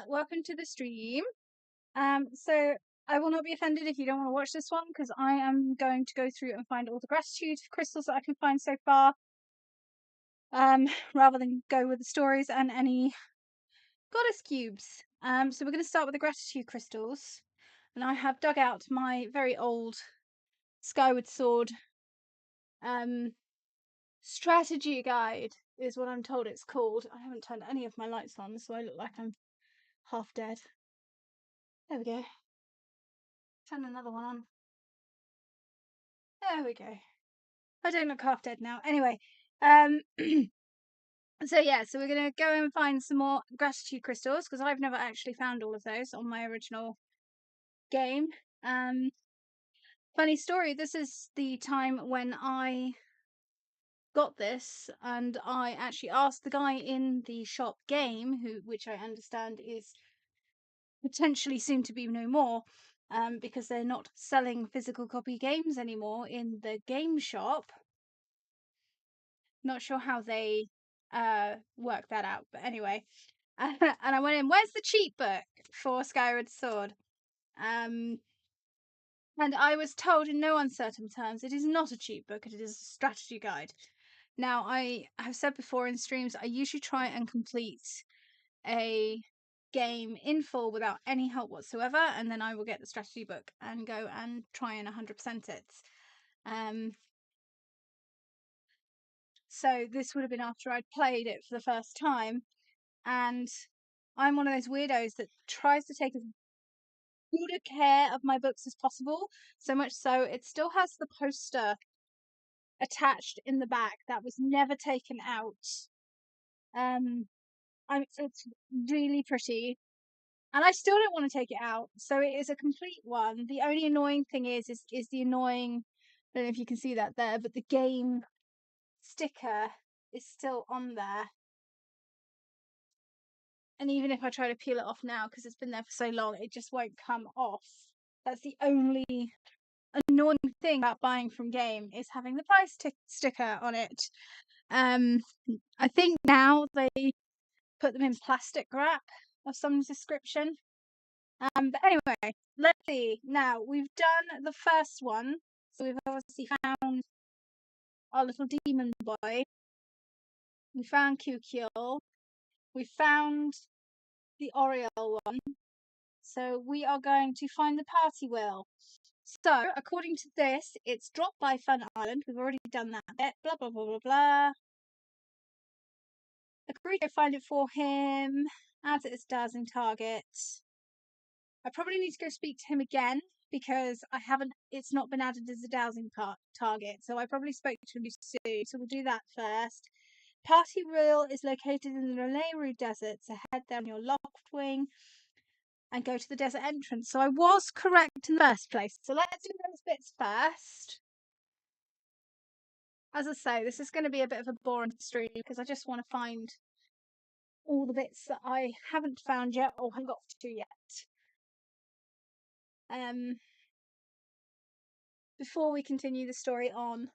welcome to the stream. So I will not be offended if you don't want to watch this one, because I am going to go through and find all the gratitude crystals that I can find so far, rather than go with the stories and any goddess cubes. So we're going to start with the gratitude crystals, and I have dug out my very old Skyward Sword strategy guide, is what I'm told it's called. I haven't turned any of my lights on, so I look like I'm half dead. There we go. Turn another one on. There we go. I don't look half dead now. Anyway, so we're gonna go and find some more gratitude crystals, because I've never actually found all of those on my original game. Funny story, this is the time when I got this, and I actually asked the guy in the shop game, which I understand is potentially soon to be no more, because they're not selling physical copy games anymore in the game shop. Not sure how they work that out, but anyway. And I went in, where's the cheat book for Skyward Sword? And I was told in no uncertain terms, it is not a cheat book, it is a strategy guide. Now, I have said before in streams, I usually try and complete a game in full without any help whatsoever, and then I will get the strategy book and go and try and 100% it. So this would have been after I'd played it for the first time, and I'm one of those weirdos that tries to take as good a care of my books as possible, so much so it still has the poster attached in the back that was never taken out. It's really pretty, and I still don't want to take it out, so it is a complete one. The only annoying thing is the annoying, I don't know if you can see that there, but the game sticker is still on there. And even if I try to peel it off now, because it's been there for so long, it just won't come off. That's the only annoying thing about buying from game, is having the price sticker on it. I think now they put them in plastic wrap of some description. But anyway, let's see. Now, we've done the first one. So we've obviously found our little demon boy. We found Kukul. We found the Oriole one. So we are going to find the party wheel. So, according to this, it's dropped by Fun Island. We've already done that bit. Blah, blah, blah, blah, blah. Agree to find it for him. Add it as dowsing target. I probably need to go speak to him again, because it's not been added as a dowsing target. So I probably spoke to him soon. So we'll do that first. Party wheel is located in the Raleigh Desert. So head down your loft wing and go to the desert entrance. So I was correct in the first place. So let's do those bits first. As I say, this is going to be a bit of a boring stream, because I just want to find all the bits that I haven't found yet or haven't got to yet. Before we continue the story on.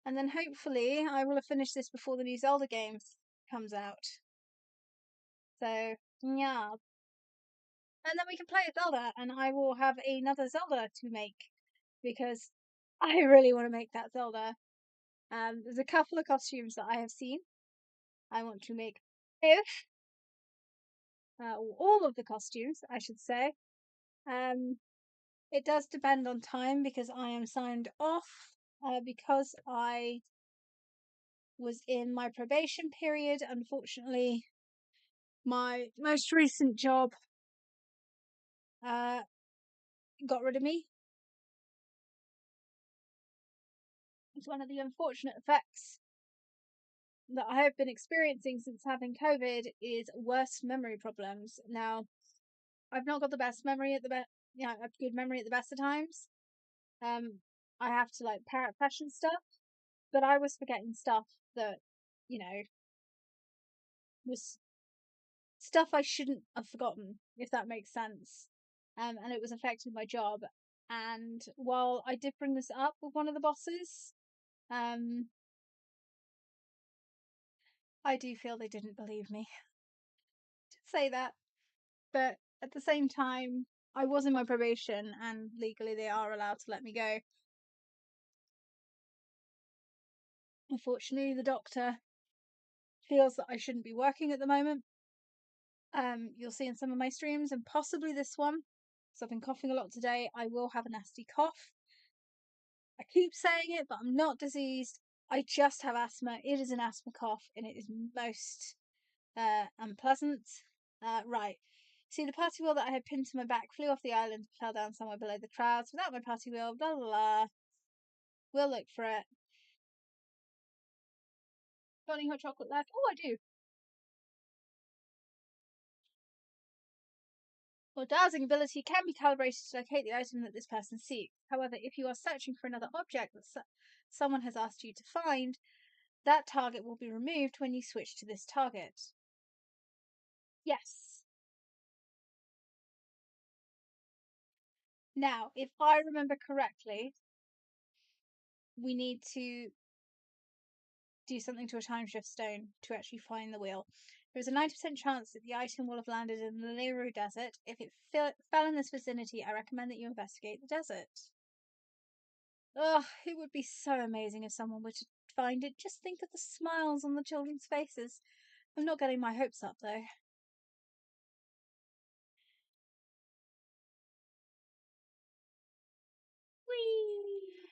And then hopefully I will have finished this before the new Zelda game comes out. So, yeah. And then we can play Zelda, and I will have another Zelda to make, because I really want to make that Zelda. There's a couple of costumes that I have seen I want to make. All of the costumes, I should say. It does depend on time, because I am signed off, because I was in my probation period. Unfortunately, my most recent job got rid of me. It's one of the unfortunate effects that I have been experiencing since having COVID, is worse memory problems. Now, I've not got the best memory at a good memory at the best of times. I have to parrot fashion stuff, but I was forgetting stuff that, was stuff I shouldn't have forgotten, if that makes sense. And it was affecting my job. And while I did bring this up with one of the bosses, I do feel they didn't believe me. Did say that. But at the same time, I was in my probation, and legally they are allowed to let me go. Unfortunately, the doctor feels that I shouldn't be working at the moment. You'll see in some of my streams, and possibly this one, because I've been coughing a lot today, I will have a nasty cough. I keep saying it, but I'm not diseased. I just have asthma. It is an asthma cough, and it is most unpleasant. Right. See, the party wheel that I had pinned to my back flew off the island and fell down somewhere below the clouds. Without my party wheel, blah blah blah. We'll look for it. Got any hot chocolate left? Oh, I do. Your dowsing ability can be calibrated to locate the item that this person seeks. However, if you are searching for another object that someone has asked you to find, that target will be removed when you switch to this target. Yes. Now, if I remember correctly, we need to do something to a time shift stone to actually find the wheel. There is a 90% chance that the item will have landed in the Liru Desert. If it fell in this vicinity, I recommend that you investigate the desert. Oh, it would be so amazing if someone were to find it. Just think of the smiles on the children's faces. I'm not getting my hopes up, though. Whee!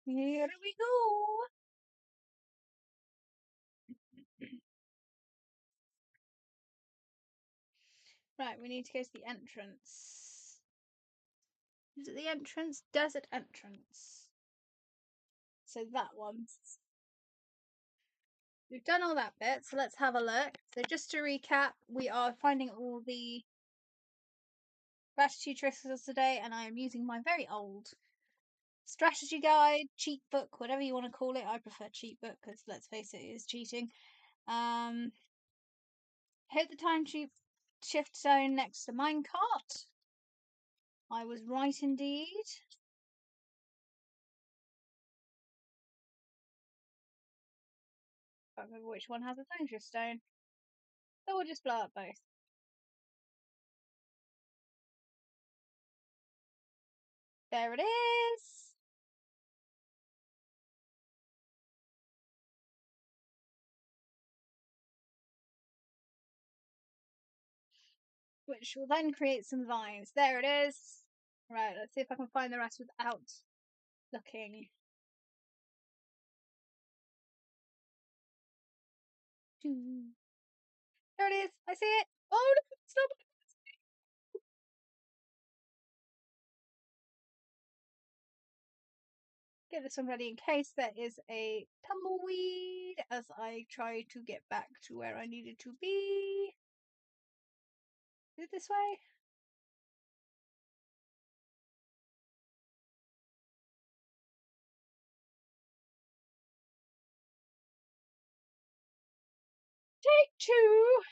Here we go! Right, we need to go to the entrance. Is it the entrance? Desert entrance. So that one. We've done all that bit, so let's have a look. So just to recap, we are finding all the gratitude triggers today, and I am using my very old strategy guide, cheat book, whatever you want to call it. I prefer cheat book because, let's face it, it is cheating. Hit the time shift zone next to minecart. I was right indeed. I can't remember which one has a time shift stone. So we'll just blow up both. There it is. Which will then create some vines. There it is. Right, let's see if I can find the rest without looking. There it is. I see it. Oh, no, stop. Get this one ready in case there is a tumbleweed as I try to get back to where I needed to be. Is it this way? Take two.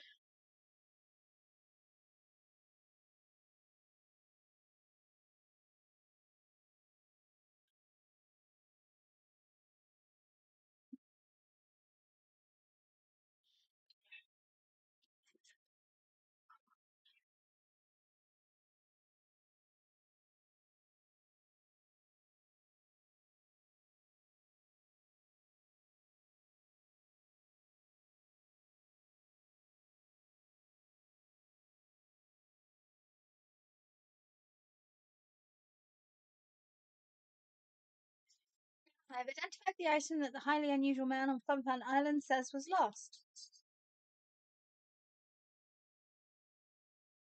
I have identified the item that the highly unusual man on Funfan Island says was lost.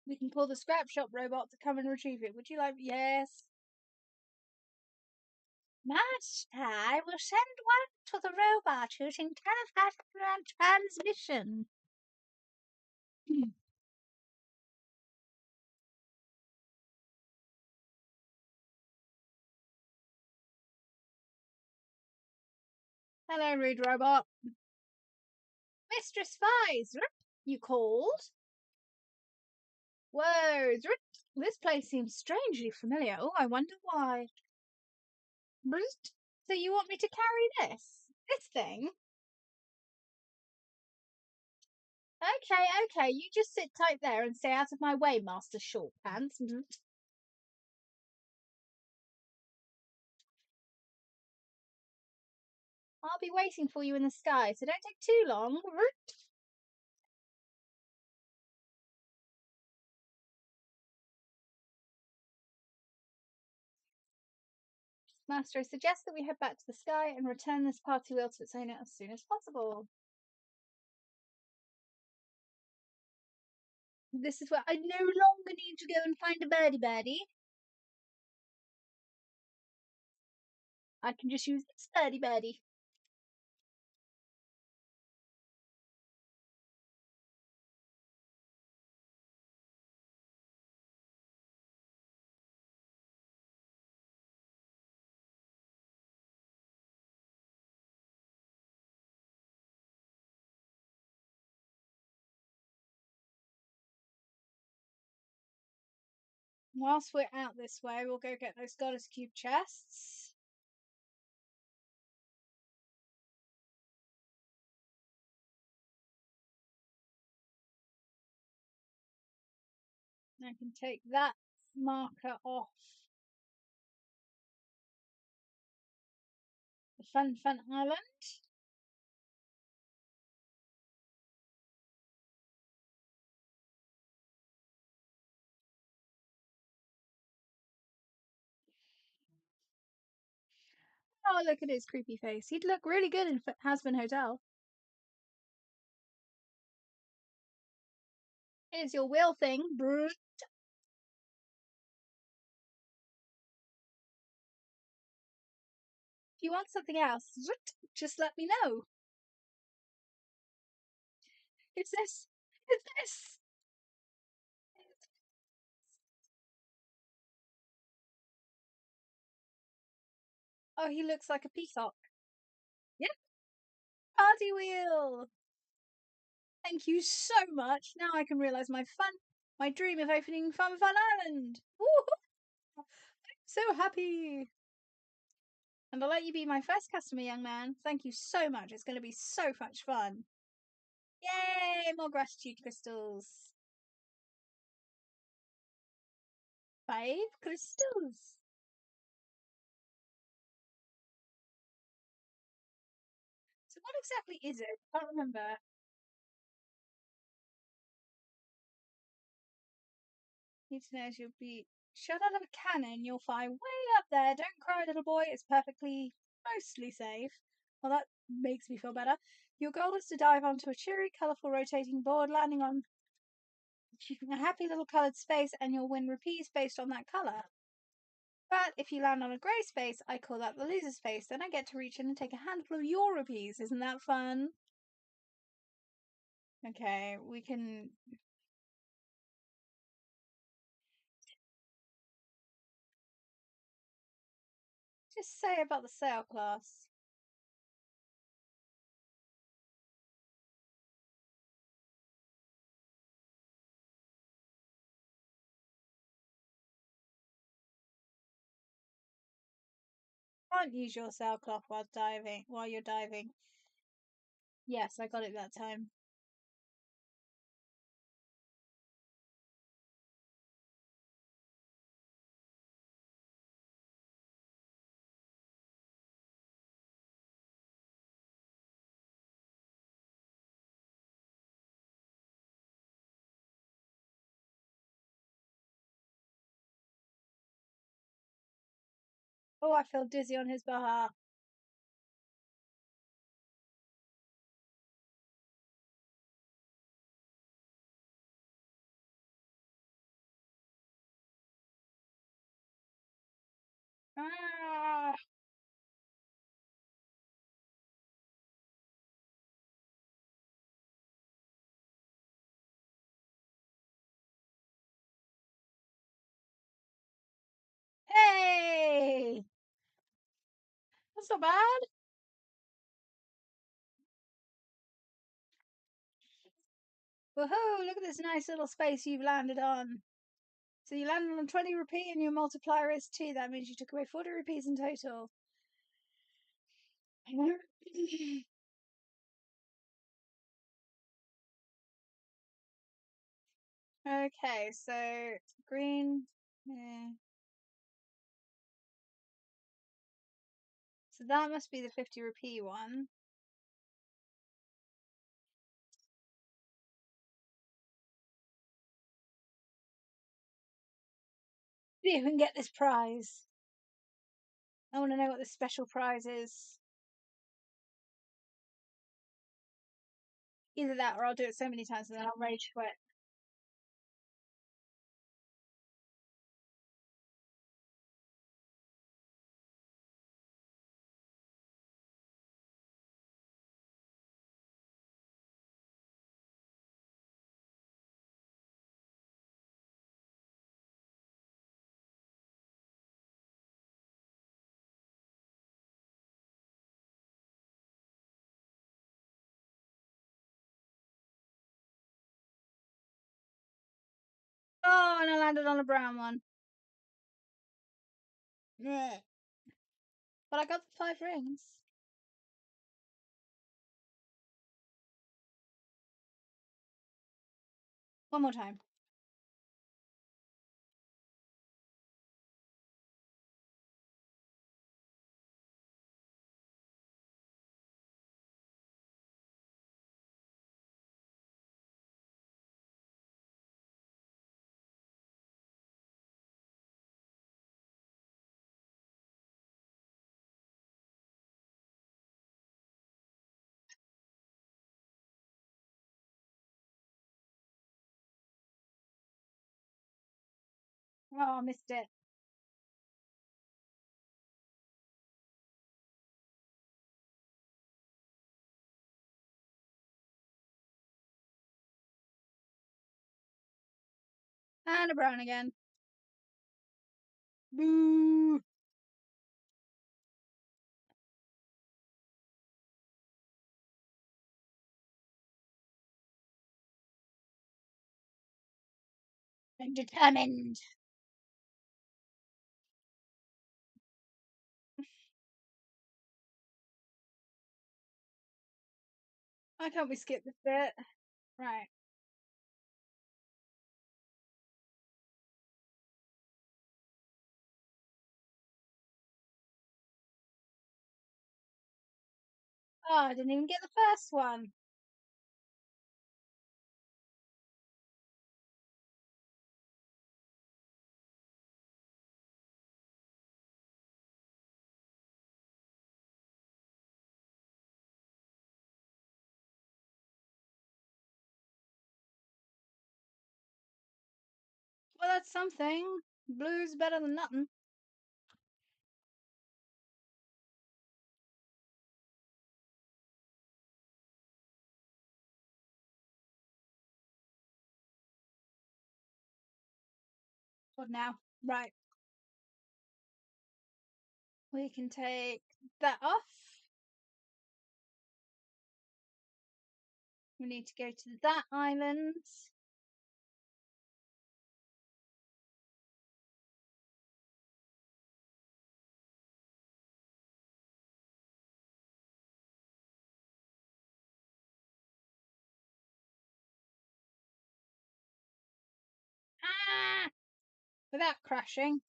We can call the scrap shop robot to come and retrieve it. Would you like? Yes. Master, I will send one to the robot using telepathic transmission. Hello, rude robot. Mistress Fies, you called? Whoa, this place seems strangely familiar. Oh, I wonder why. So you want me to carry this? This thing? Okay, you just sit tight there and stay out of my way, Master Short Pants. I'll be waiting for you in the sky, so don't take too long. Master, I suggest that we head back to the sky and return this party wheel to its owner as soon as possible. This is where I no longer need to go and find a birdie. I can just use this birdie. Whilst we're out this way, we'll go get those goddess cube chests. I can take that marker off the Fun Island. Oh, look at his creepy face. He'd look really good in Hasbin Hotel. Here's your wheel thing, brute. If you want something else, just let me know. It's this. It's this. Oh, he looks like a peacock. Yep. Party wheel. Thank you so much. Now I can realize my dream of opening Fun Island. Woo-hoo! I'm so happy. And I'll let you be my first customer, young man. Thank you so much. It's going to be so much fun. Yay! More gratitude crystals. 5 crystals. So what exactly is it? I can't remember. Need to know you'll be shot out of a cannon. You'll fly way up there. Don't cry, little boy. It's mostly safe. Well, that makes me feel better. Your goal is to dive onto a cheery, colourful, rotating board, landing on a happy little coloured space, and you'll win rupees based on that colour. But if you land on a grey space, I call that the loser space. Then I get to reach in and take a handful of your rupees. Isn't that fun? Okay, we can just say about the sail class. Can't use your sailcloth while you're diving. Yes, I got it that time. Oh, I feel dizzy on his behalf. Ah! Hey! That's not bad. Woohoo! Look at this nice little space you've landed on. So you landed on 20 rupee and your multiplier is 2. That means you took away 40 rupees in total. Okay, so green. Yeah. So that must be the 50 rupee one. See if we can get this prize. I want to know what the special prize is. Either that or I'll do it so many times and then I'll rage quit. Oh, and I landed on a brown one. Yeah. But I got the 5 rings. One more time. Oh, I missed it. And a brown again. Boo! I'm determined. Why can't we skip this bit? Right. Oh, I didn't even get the first one. Well, that's something. Blue's better than nothing. What now? Right. We can take that off. We need to go to that island. Ah! Without crashing.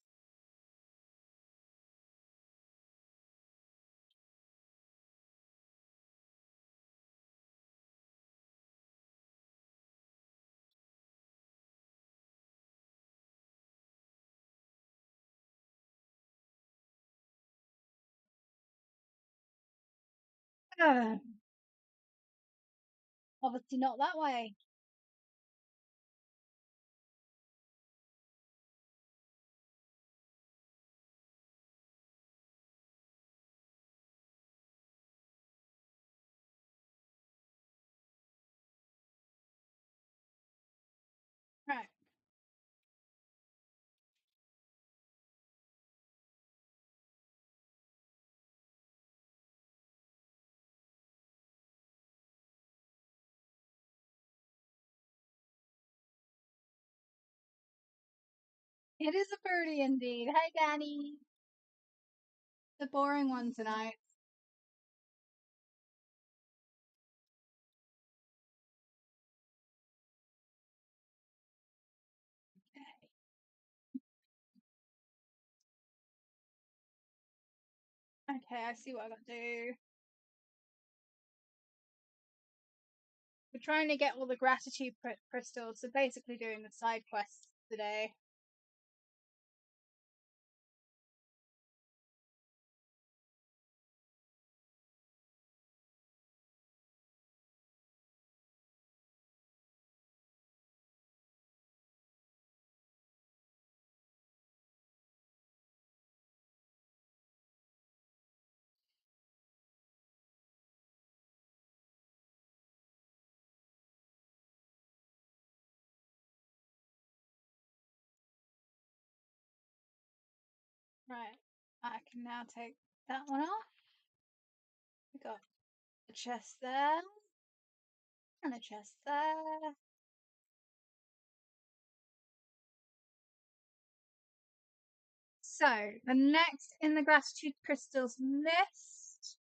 Obviously not that way. Right. It is a birdie indeed. Hi, Danny. The boring one tonight. Okay, I see what I gotta do. We're trying to get all the gratitude crystals, so basically doing the side quests today. Right, I can now take that one off. We got a chest there, and a chest there. So, the next in the gratitude crystals list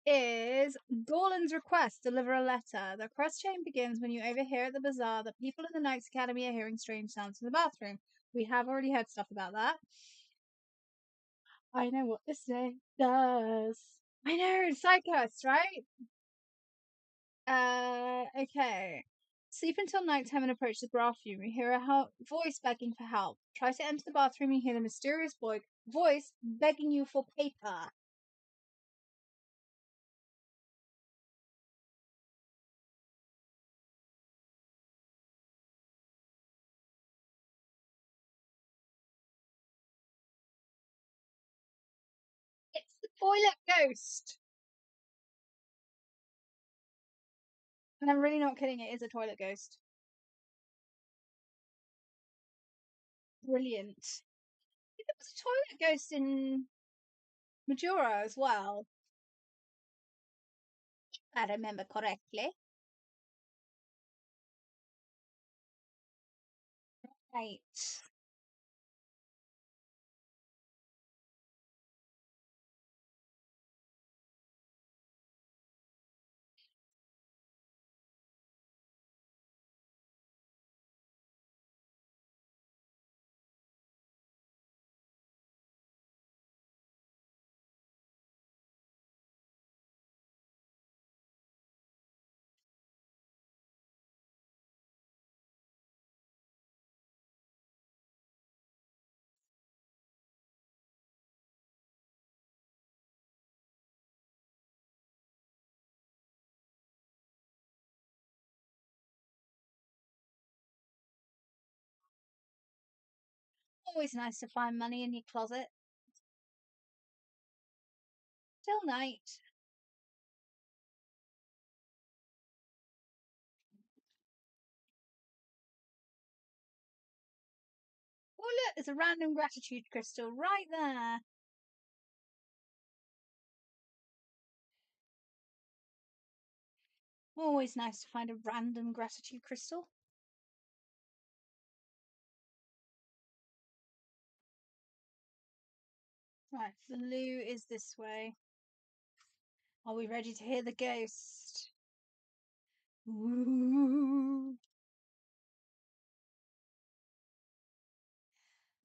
is Gorlan's request. Deliver a letter. The quest chain begins when you overhear at the bazaar that people in the Knights Academy are hearing strange sounds from the bathroom. We have already heard stuff about that. I know what this day does. I know, side quest, right? Okay. Sleep until nighttime and approach the bathroom. You hear a voice begging for help. Try to enter the bathroom. You hear the mysterious voice begging you for paper. It's the toilet ghost. And I'm really not kidding, it is a toilet ghost. Brilliant. I think there was a toilet ghost in Majora as well. If I remember correctly. Right. Always nice to find money in your closet. Till night. Oh look, there's a random gratitude crystal right there. Always nice to find a random gratitude crystal. Right, the loo is this way. Are we ready to hear the ghost? Ooh.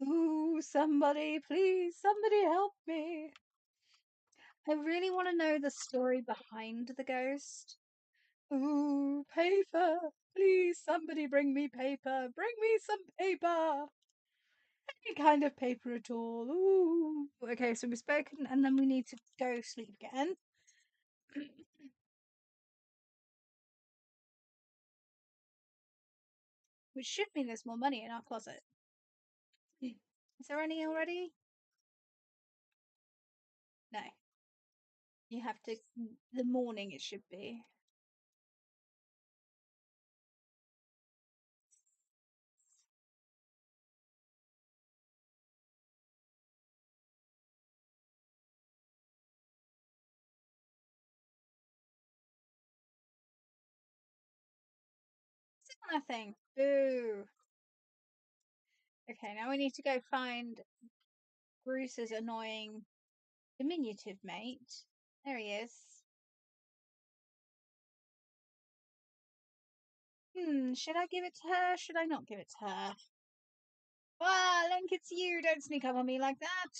Ooh, somebody, please, somebody help me. I really want to know the story behind the ghost. Ooh, paper. Please, somebody bring me paper. Bring me some paper. Any kind of paper at all. Ooh. Okay, so we've spoken and then we need to go sleep again. Which should mean there's more money in our closet. Is there any already? No. You have to. The morning it should be. Nothing. Boo. Okay, now we need to go find Bruce's annoying diminutive mate. There he is. Should I give it to her? Should I not give it to her? Ah, Link, it's you. Don't sneak up on me like that.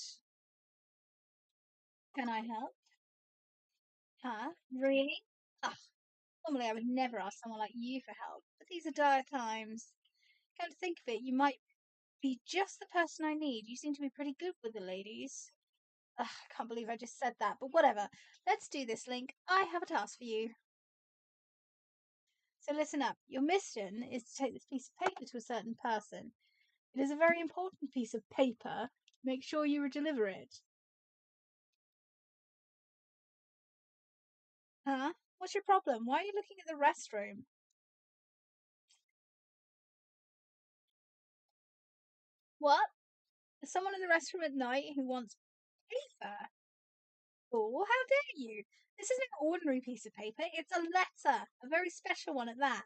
Can I help? Huh? Really? Ah, normally I would never ask someone like you for help, but these are dire times. Come to think of it, you might be just the person I need. You seem to be pretty good with the ladies. Ugh, I can't believe I just said that, but whatever. Let's do this, Link. I have a task for you. So listen up. Your mission is to take this piece of paper to a certain person. It is a very important piece of paper. Make sure you deliver it. Huh? What's your problem? Why are you looking at the restroom? What? There's someone in the restroom at night who wants paper? Oh, how dare you! This isn't an ordinary piece of paper. It's a letter. A very special one at that.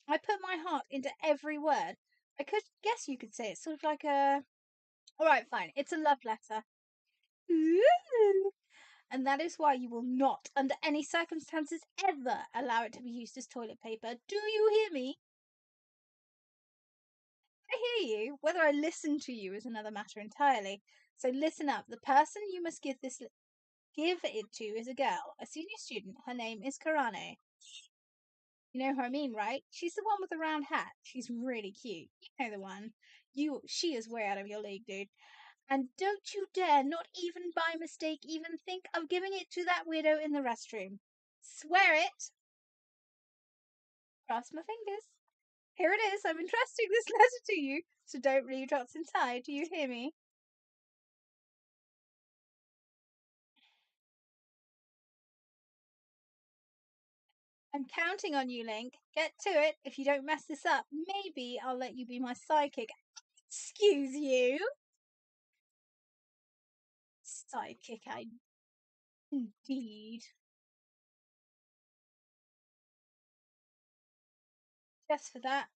I put my heart into every word. I could guess you could say it's sort of like a. Alright, fine. It's a love letter. Ooh. And that is why you will not, under any circumstances, ever allow it to be used as toilet paper. Do you hear me? I hear you. Whether I listen to you is another matter entirely. So listen up. The person you must give it to is a girl, a senior student. Her name is Karane. You know who I mean, right? She's the one with the round hat. She's really cute. You know the one. She is way out of your league, dude. And don't you dare, not even by mistake, even think of giving it to that widow in the restroom. Swear it. Cross my fingers. Here it is. I'm entrusting this letter to you, so don't read what's inside. Do you hear me? I'm counting on you, Link. Get to it. If you don't mess this up, maybe I'll let you be my sidekick. Excuse you. Sidekick, indeed. Just for that.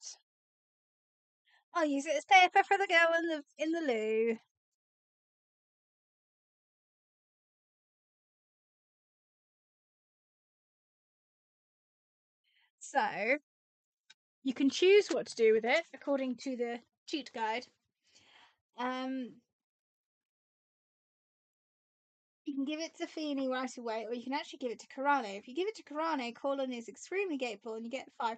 I'll use it as paper for the girl in the loo. So you can choose what to do with it according to the cheat guide. Um, You can give it to Feeny right away, or you can actually give it to Karane. If you give it to Karane, Corlin is extremely grateful and you get 5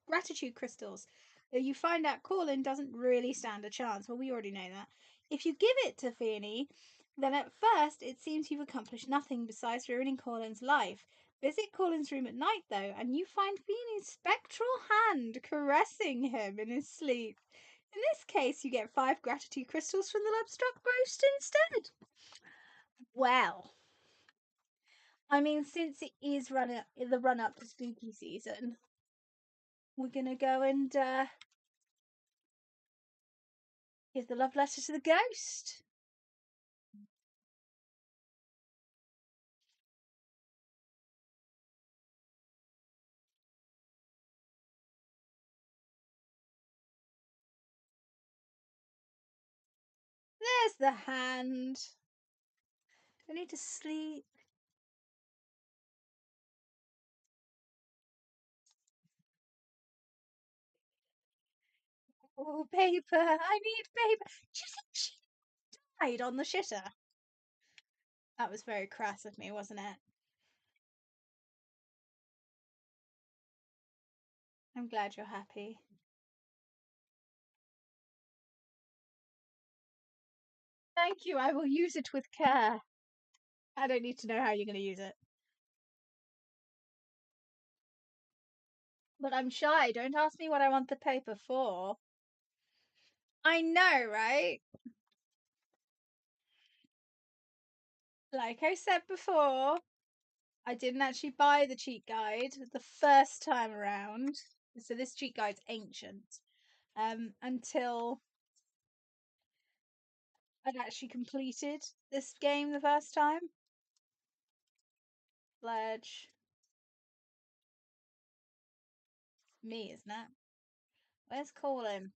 gratitude crystals. You find out Corlin doesn't really stand a chance. Well, we already know that. If you give it to Feeny, then at first it seems you've accomplished nothing besides ruining Corlin's life. Visit Corlin's room at night, though, and you find Feeny's spectral hand caressing him in his sleep. In this case, you get 5 gratitude crystals from the love-struck ghost instead. Well, I mean, since it is the run up to spooky season, we're gonna go and give the love letter to the ghost. There's the hand. Do I need to sleep? Oh, paper! I need paper. Do you think she died on the shitter? That was very crass of me, wasn't it? I'm glad you're happy. Thank you. I will use it with care. I don't need to know how you're going to use it. But I'm shy. Don't ask me what I want the paper for. I know, right? Like I said before, I didn't actually buy the cheat guide the first time around. So this cheat guide's ancient. Until I'd actually completed this game the first time. Pledge. Me, isn't it? Where's Colin?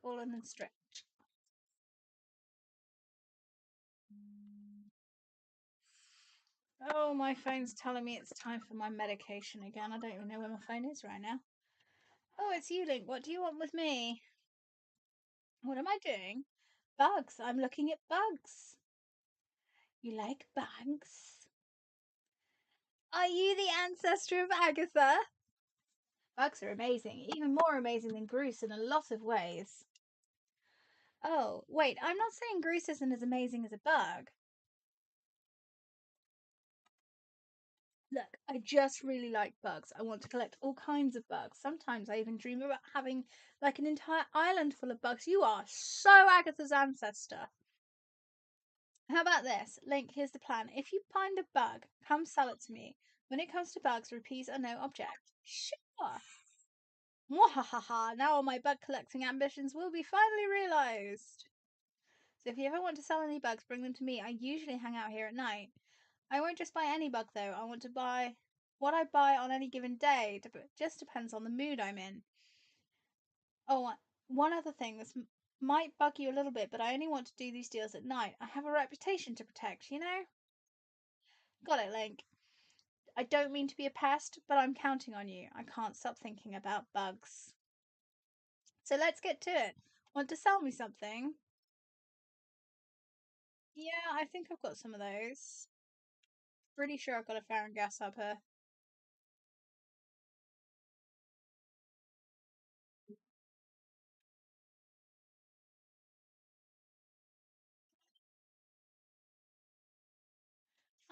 Colin and Stretch. Oh, my phone's telling me it's time for my medication again. I don't even know where my phone is right now. Oh, it's you, Link. What do you want with me? What am I doing? Bugs. I'm looking at bugs. You like bugs? Are you the ancestor of Agatha? Bugs are amazing. Even more amazing than Groose in a lot of ways. Oh, wait. I'm not saying Groose isn't as amazing as a bug. Look, I just really like bugs. I want to collect all kinds of bugs. Sometimes I even dream about having like an entire island full of bugs. You are so Agatha's ancestor. How about this? Link, here's the plan. If you find a bug, come sell it to me. When it comes to bugs, rupees are no object. Sure. Mwahaha, now all my bug collecting ambitions will be finally realised. So if you ever want to sell any bugs, bring them to me. I usually hang out here at night. I won't just buy any bug though. I want to buy what I buy on any given day. Just depends on the mood I'm in. Oh, one other thing. This might bug you a little bit, but I only want to do these deals at night. I have a reputation to protect, you know? Got it, Link. I don't mean to be a pest, but I'm counting on you. I can't stop thinking about bugs. So let's get to it. Want to sell me something? Yeah, I think I've got some of those. Pretty sure I've got a Farron Grasshopper.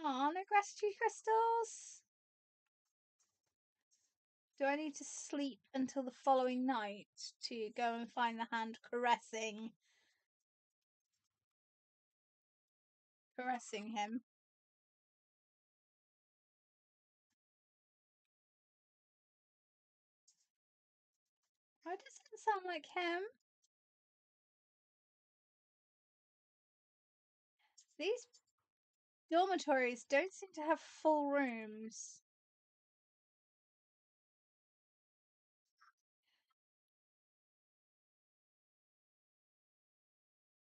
Aw, no gratitude crystals. Do I need to sleep until the following night to go and find the hand caressing him? Why does it sound like him? These dormitories don't seem to have full rooms.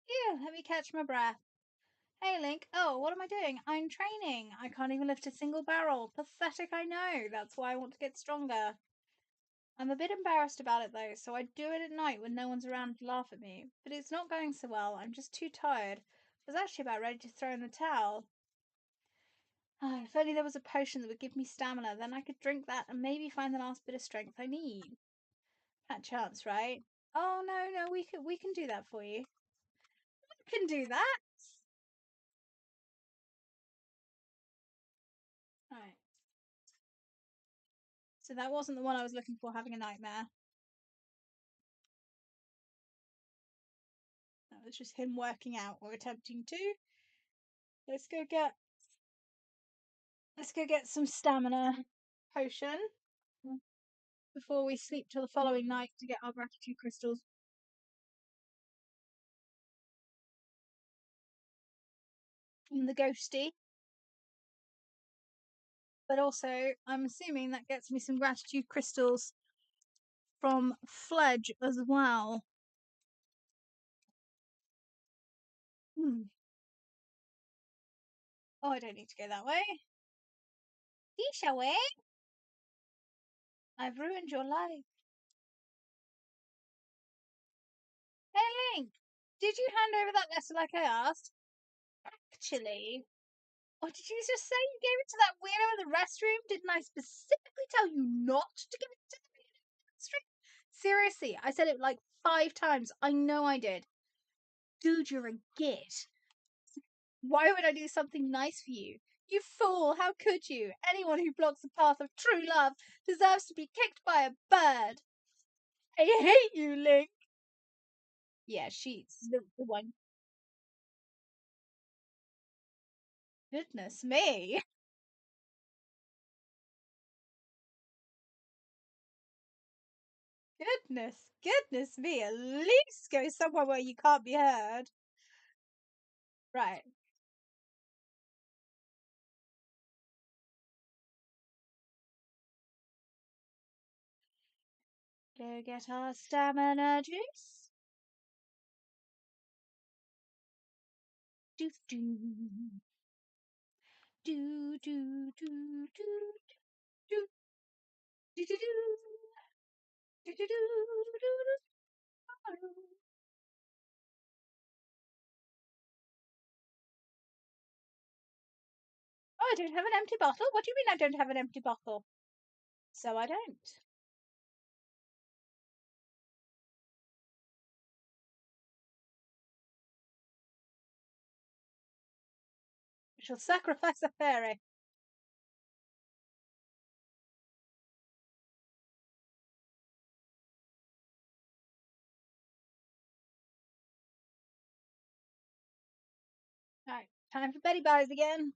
Ew, let me catch my breath. Hey, Link. Oh, what am I doing? I'm training. I can't even lift a single barrel. Pathetic, I know. That's why I want to get stronger. I'm a bit embarrassed about it though, so I do it at night when no one's around to laugh at me. But it's not going so well. I'm just too tired. I was actually about ready to throw in the towel. Oh, if only there was a potion that would give me stamina, then I could drink that and maybe find the last bit of strength I need. That chance, right? Oh no, we can do that for you. We can do that. Right. So that wasn't the one I was looking for, having a nightmare. That was just him working out or attempting to. Let's go get some stamina potion before we sleep till the following night to get our gratitude crystals from the ghosty. But also, I'm assuming that gets me some gratitude crystals from Fledge as well. Hmm. Oh, I don't need to go that way. Shall we? I've ruined your life. Hey, Link, did you hand over that letter like I asked? Actually, or did you just say you gave it to that weirdo in the restroom? Didn't I specifically tell you not to give it to the weirdo in the restroom? Seriously, I said it like 5 times. I know I did. Dude, you're a git. Why would I do something nice for you? You fool, how could you? Anyone who blocks the path of true love deserves to be kicked by a bird. I hate you, Link. Yeah, she's the one. Goodness me. Goodness me. At least go somewhere where you can't be heard. Right. Go get our stamina juice. Do do do do do do do do do do do do do. Oh, I don't have an empty bottle. What do you mean I don't have an empty bottle? So I don't. I shall sacrifice a fairy. Right, time for Betty Buys again.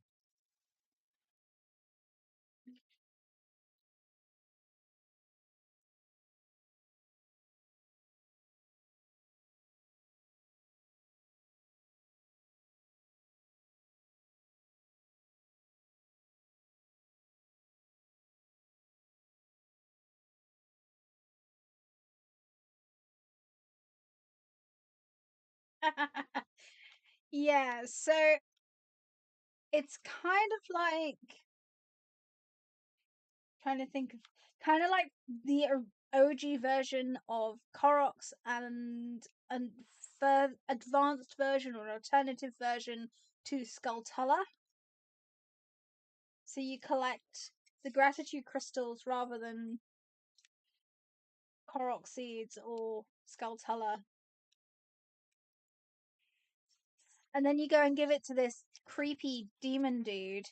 Yeah, so it's kind of like trying to think of kind of like the OG version of Koroks and a further advanced version or alternative version to Skulltula. So you collect the gratitude crystals rather than Korok seeds or Skulltula. And then you go and give it to this creepy demon dude.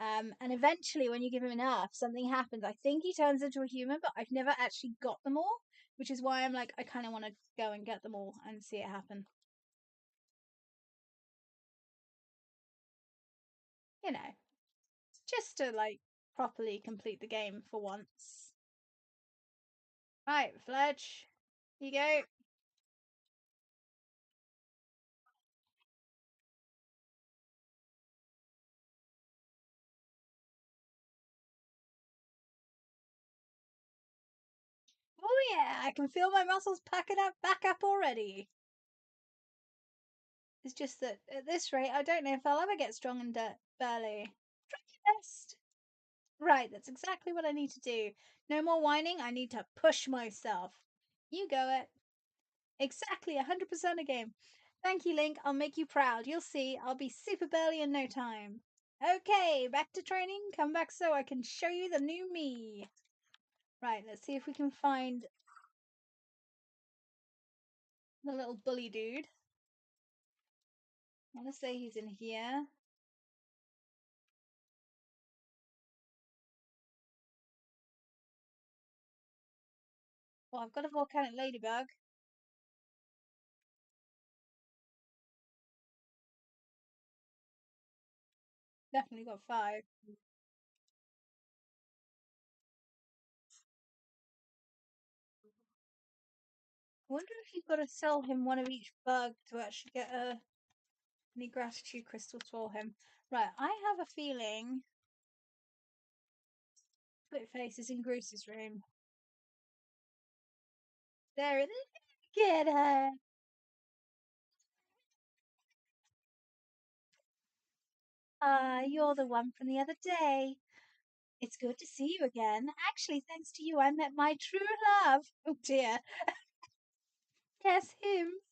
And eventually, when you give him enough, something happens. I think he turns into a human, but I've never actually got them all, which is why I'm like, I kind of want to go and get them all and see it happen. You know, just to like properly complete the game for once. Right, Fledge, here you go. Oh yeah, I can feel my muscles packing up back up already. It's just that at this rate, I don't know if I'll ever get strong and burly. Try your best. Right, that's exactly what I need to do. No more whining, I need to push myself. You go it. Exactly, 100% a game. Thank you, Link. I'll make you proud. You'll see. I'll be super burly in no time. Okay, back to training. Come back so I can show you the new me. Right, let's see if we can find the little bully dude. I want to say he's in here. Well, I've got a volcanic ladybug. Definitely got 5. I wonder if you've got to sell him one of each bug to actually get any gratitude crystals for him. Right, I have a feeling Splitface is in Bruce's room. There it is. Get her. Ah, you're the one from the other day. It's good to see you again. Actually, thanks to you, I met my true love. Oh dear. Yes, him.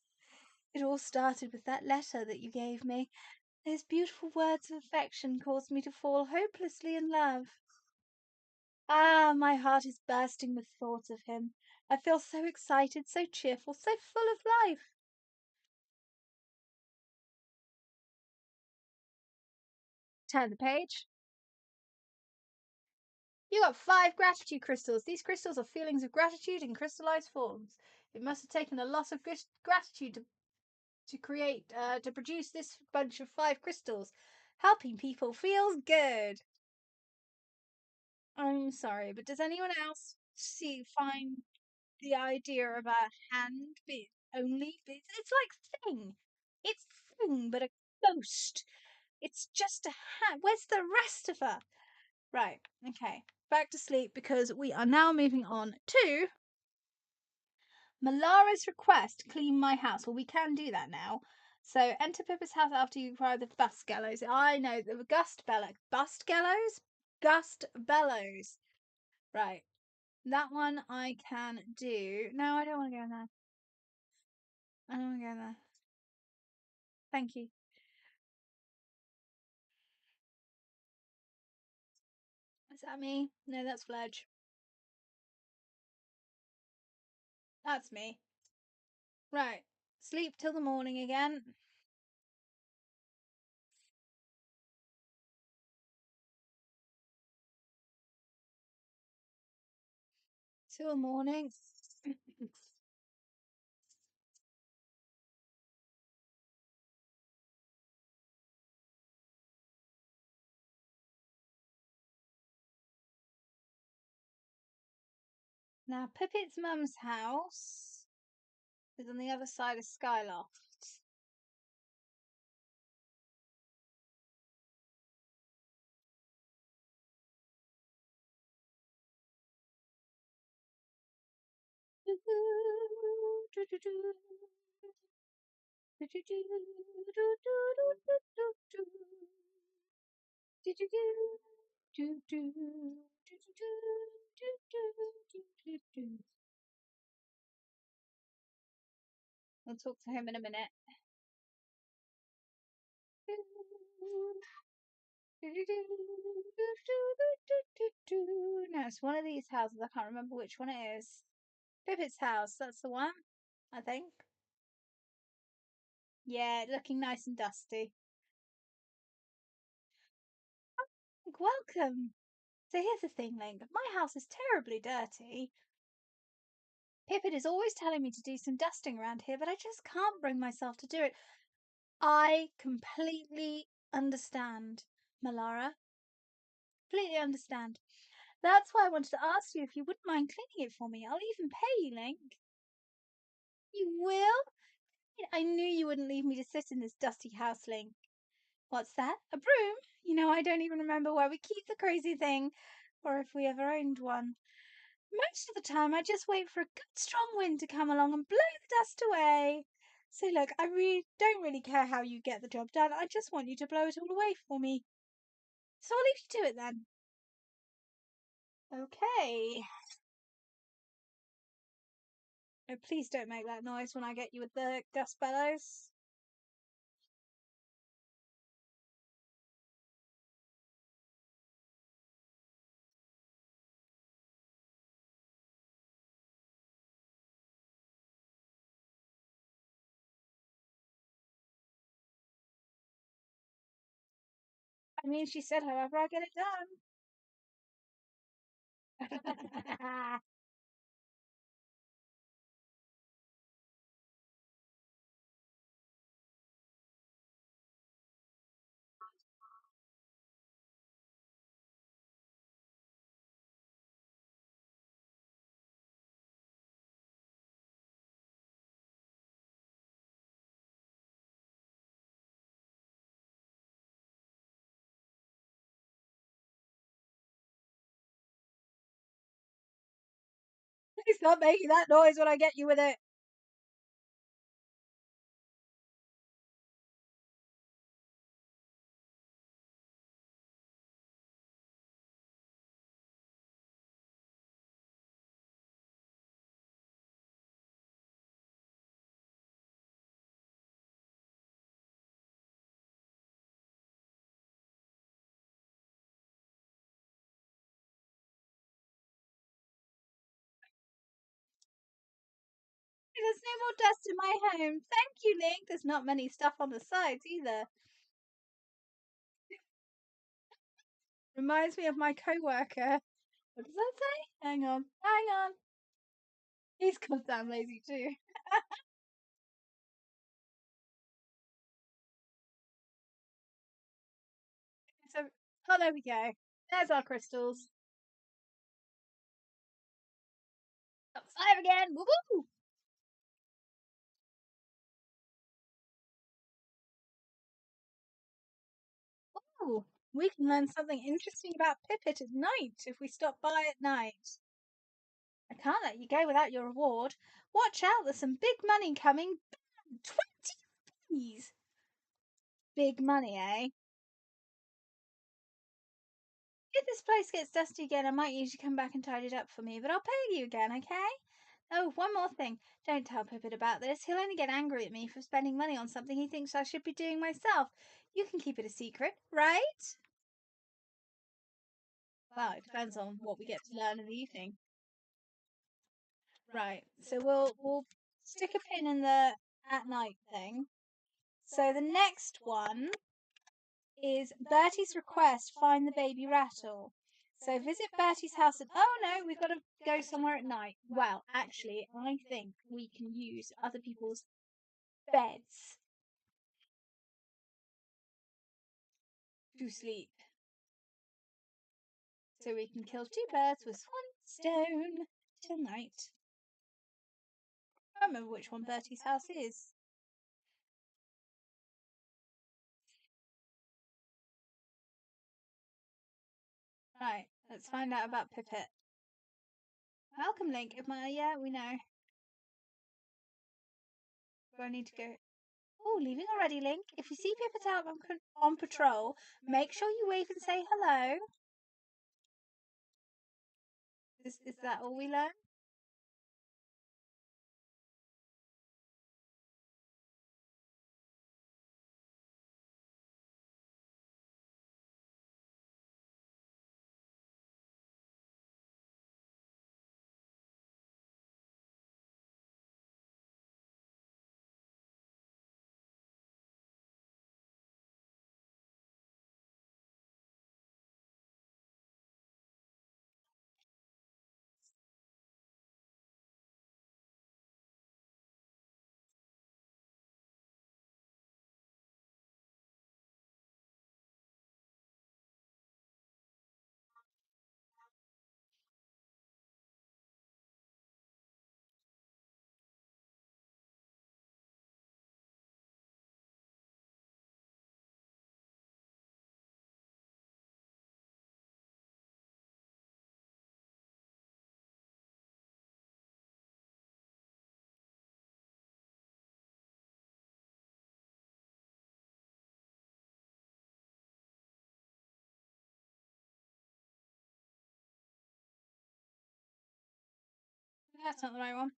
It all started with that letter that you gave me. Those beautiful words of affection caused me to fall hopelessly in love. Ah, my heart is bursting with thoughts of him. I feel so excited, so cheerful, so full of life. Turn the page. You got 5 gratitude crystals. These crystals are feelings of gratitude in crystallized forms. It must have taken a lot of gratitude to create, to produce this bunch of 5 crystals. Helping people feels good. I'm sorry, but does anyone else find the idea of a hand bit only? It's like Thing. It's Thing, but a ghost. It's just a hand. Where's the rest of her? Right. Okay. Back to sleep because we are now moving on to Malara's request, clean my house. Well, we can do that now. So enter Pippa's house after you acquire the Bustgellows. I know the Gust bellows. Right. That one I can do. No, I don't want to go in there. I don't want to go in there. Thank you. Is that me? No, that's Fledge. That's me. Right. Sleep till the morning again. Till morning. Now, Pipit's mum's house is on the other side of Skyloft. I'll talk to him in a minute. No, it's one of these houses. I can't remember which one it is. Pipit's house, that's the one, I think. Yeah, looking nice and dusty. Welcome. So here's the thing, Link. My house is terribly dirty. Pippin is always telling me to do some dusting around here, but I just can't bring myself to do it. I completely understand, Malara. Completely understand. That's why I wanted to ask you if you wouldn't mind cleaning it for me. I'll even pay you, Link. You will? I knew you wouldn't leave me to sit in this dusty house, Link. What's that? A broom? You know, I don't even remember where we keep the crazy thing, or if we ever owned one. Most of the time, I just wait for a good strong wind to come along and blow the dust away. So look, I don't really care how you get the job done. I just want you to blow it all away for me. So I'll leave you to it then. Okay. Oh, please don't make that noise when I get you with the gust bellows. I mean, she said, however, I get it done. Please stop making that noise when I get you with it. There's no more dust in my home. Thank you, Link. There's not many stuff on the sides either. Reminds me of my co-worker. What does that say? Hang on. Hang on. He's goddamn lazy too. So, oh, there we go. There's our crystals. Outside again. Woo woo! Ooh, we can learn something interesting about Pipit at night if we stop by at night. I can't let you go without your reward. Watch out, there's some big money coming. 20 pennies! Big money, eh? If this place gets dusty again, I might need you to come back and tidy it up for me, but I'll pay you again, okay? Oh, one more thing. Don't tell Pippin about this. He'll only get angry at me for spending money on something he thinks I should be doing myself. You can keep it a secret, right? Well, it depends on what we get to learn in the evening. Right, so we'll stick a pin in the at night thing. So the next one is Bertie's request, find the baby rattle. So visit Bertie's house and oh no, we've got to go somewhere at night. Well, actually, I think we can use other people's beds to sleep. So we can kill two birds with one stone tonight. I don't remember which one Bertie's house is. Right, let's find out about Pipit. Welcome, Link. Yeah, we know. Do I need to go? Oh, leaving already, Link. If you see Pipit out on patrol, make sure you wave and say hello. Is that all we learn? That's not the right one.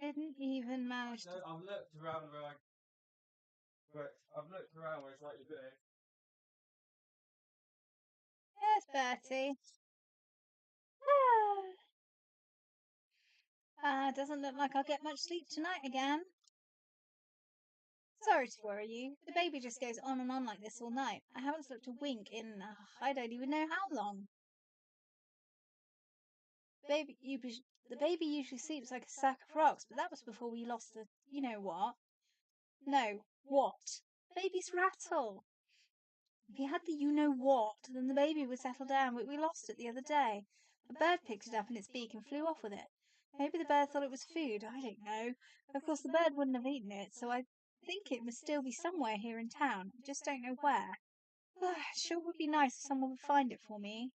Didn't even manage to. I've looked around where it's like you're doing. Yes, Bertie. Doesn't look like I'll get much sleep tonight again. Sorry to worry you. The baby just goes on and on like this all night. I haven't slept a wink in I don't even know how long. The baby usually sleeps like a sack of rocks, but that was before we lost the you know what. No, what? Baby's rattle. If he had the you know what, then the baby would settle down, but we lost it the other day. A bird picked it up in its beak and flew off with it. Maybe the bird thought it was food, I don't know. Of course, the bird wouldn't have eaten it, so I think it must still be somewhere here in town. I just don't know where. Sure would be nice if someone would find it for me.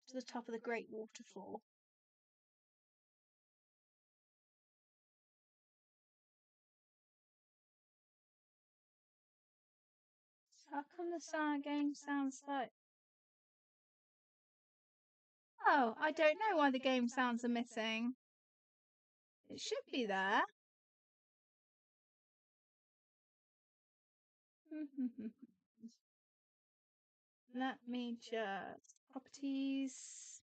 To the top of the great waterfall. How come the game sounds like... Oh, I don't know why the game sounds are missing. It should be there. Let me just... Properties...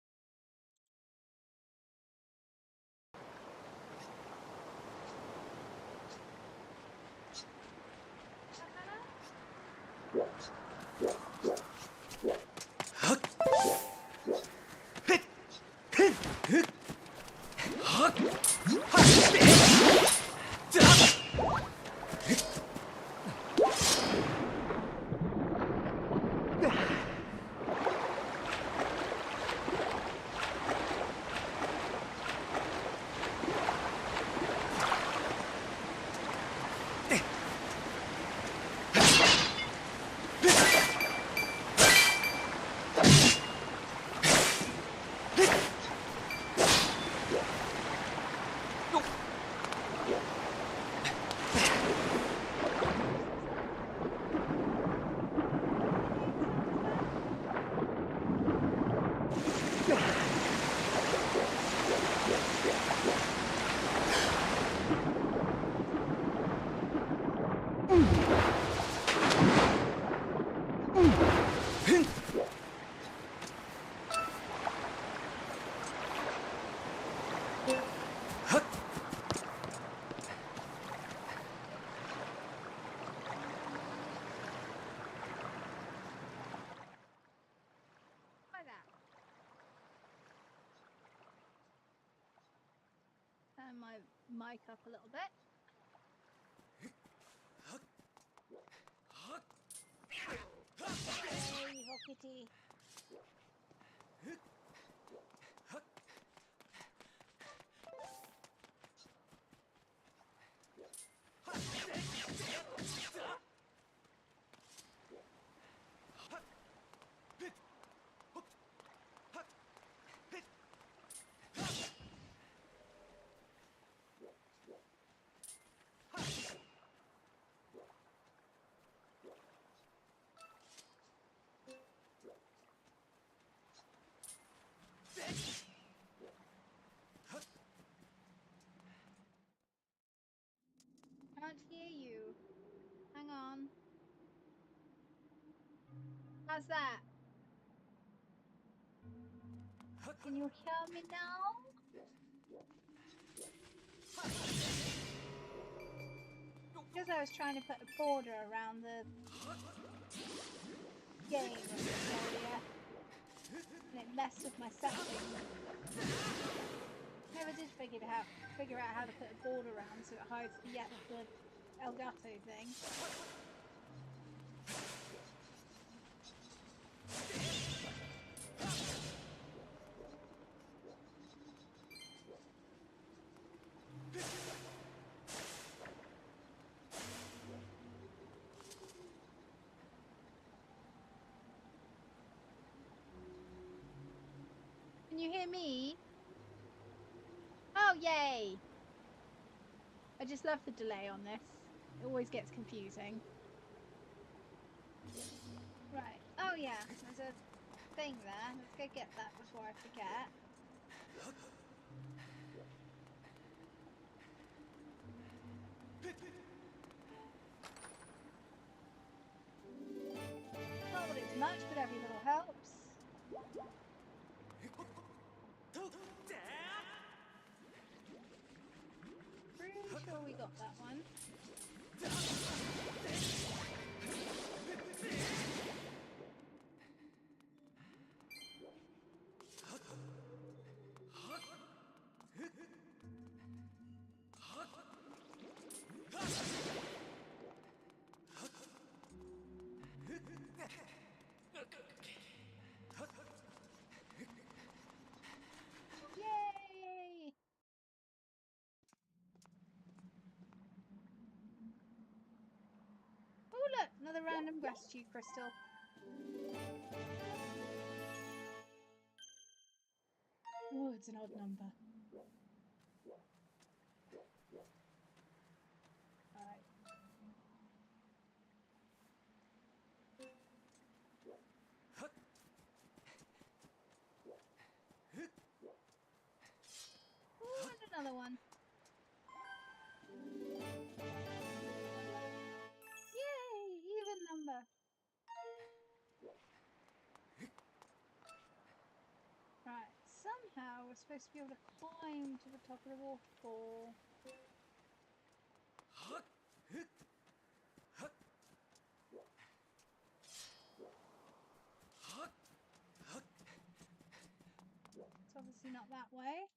Turn my mic up a little bit. Hey, Hockity. Can't hear you. Hang on. How's that? Can you hear me now? Because I was trying to put a border around the game earlier, and it messed with my settings. Never did figure out how to put a border around so it hides the Elgato thing. Can you hear me? Oh, yay! I just love the delay on this. It always gets confusing. Right. Oh, yeah. There's a thing there. Let's go get that before I forget. Not that it's much, but every little helps. Pretty sure we got that one. Yay! Oh look, another random gratitude crystal. Oh, it's an odd number. Alright. Oh, and another one. Yay! Even number. Right, somehow we're supposed to be able to climb to the top of the waterfall. It's obviously not that way.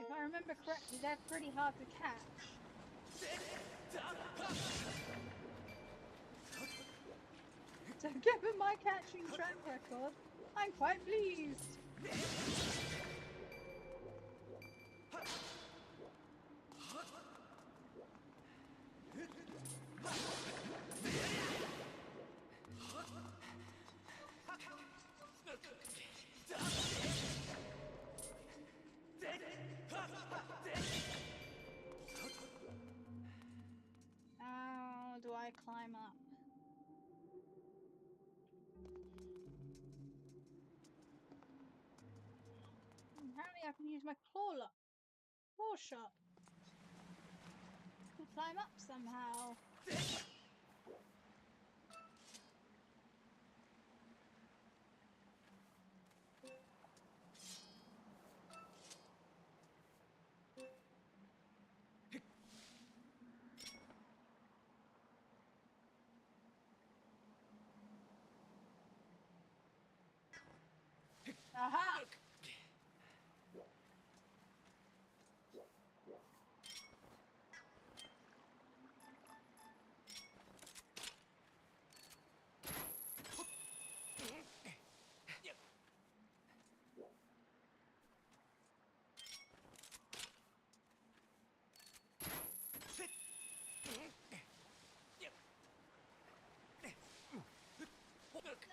If I remember correctly, they're pretty hard to catch. So given my catching track record, I'm quite pleased. How do I climb up? Apparently I can use my claw shot to climb up somehow. Aha!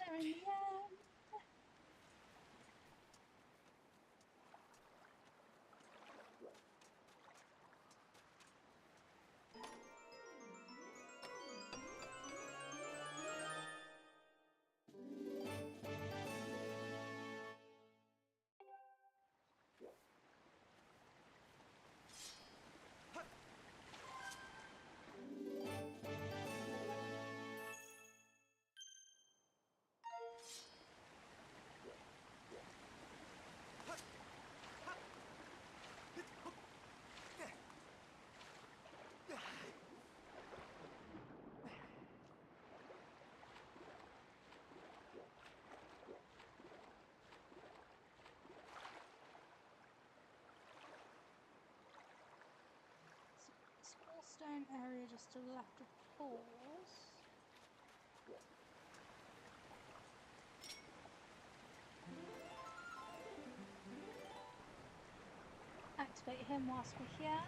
There in the end. Small stone area just to the left of pause. Activate him whilst we're here.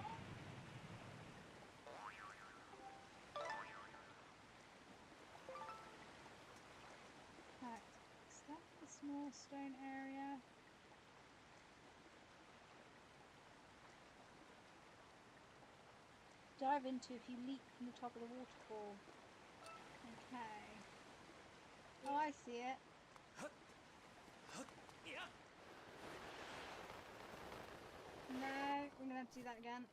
Right, is that the small stone area? Dive into if you leap from the top of the waterfall. Okay. Oh, I see it. No, we're gonna have to do that again.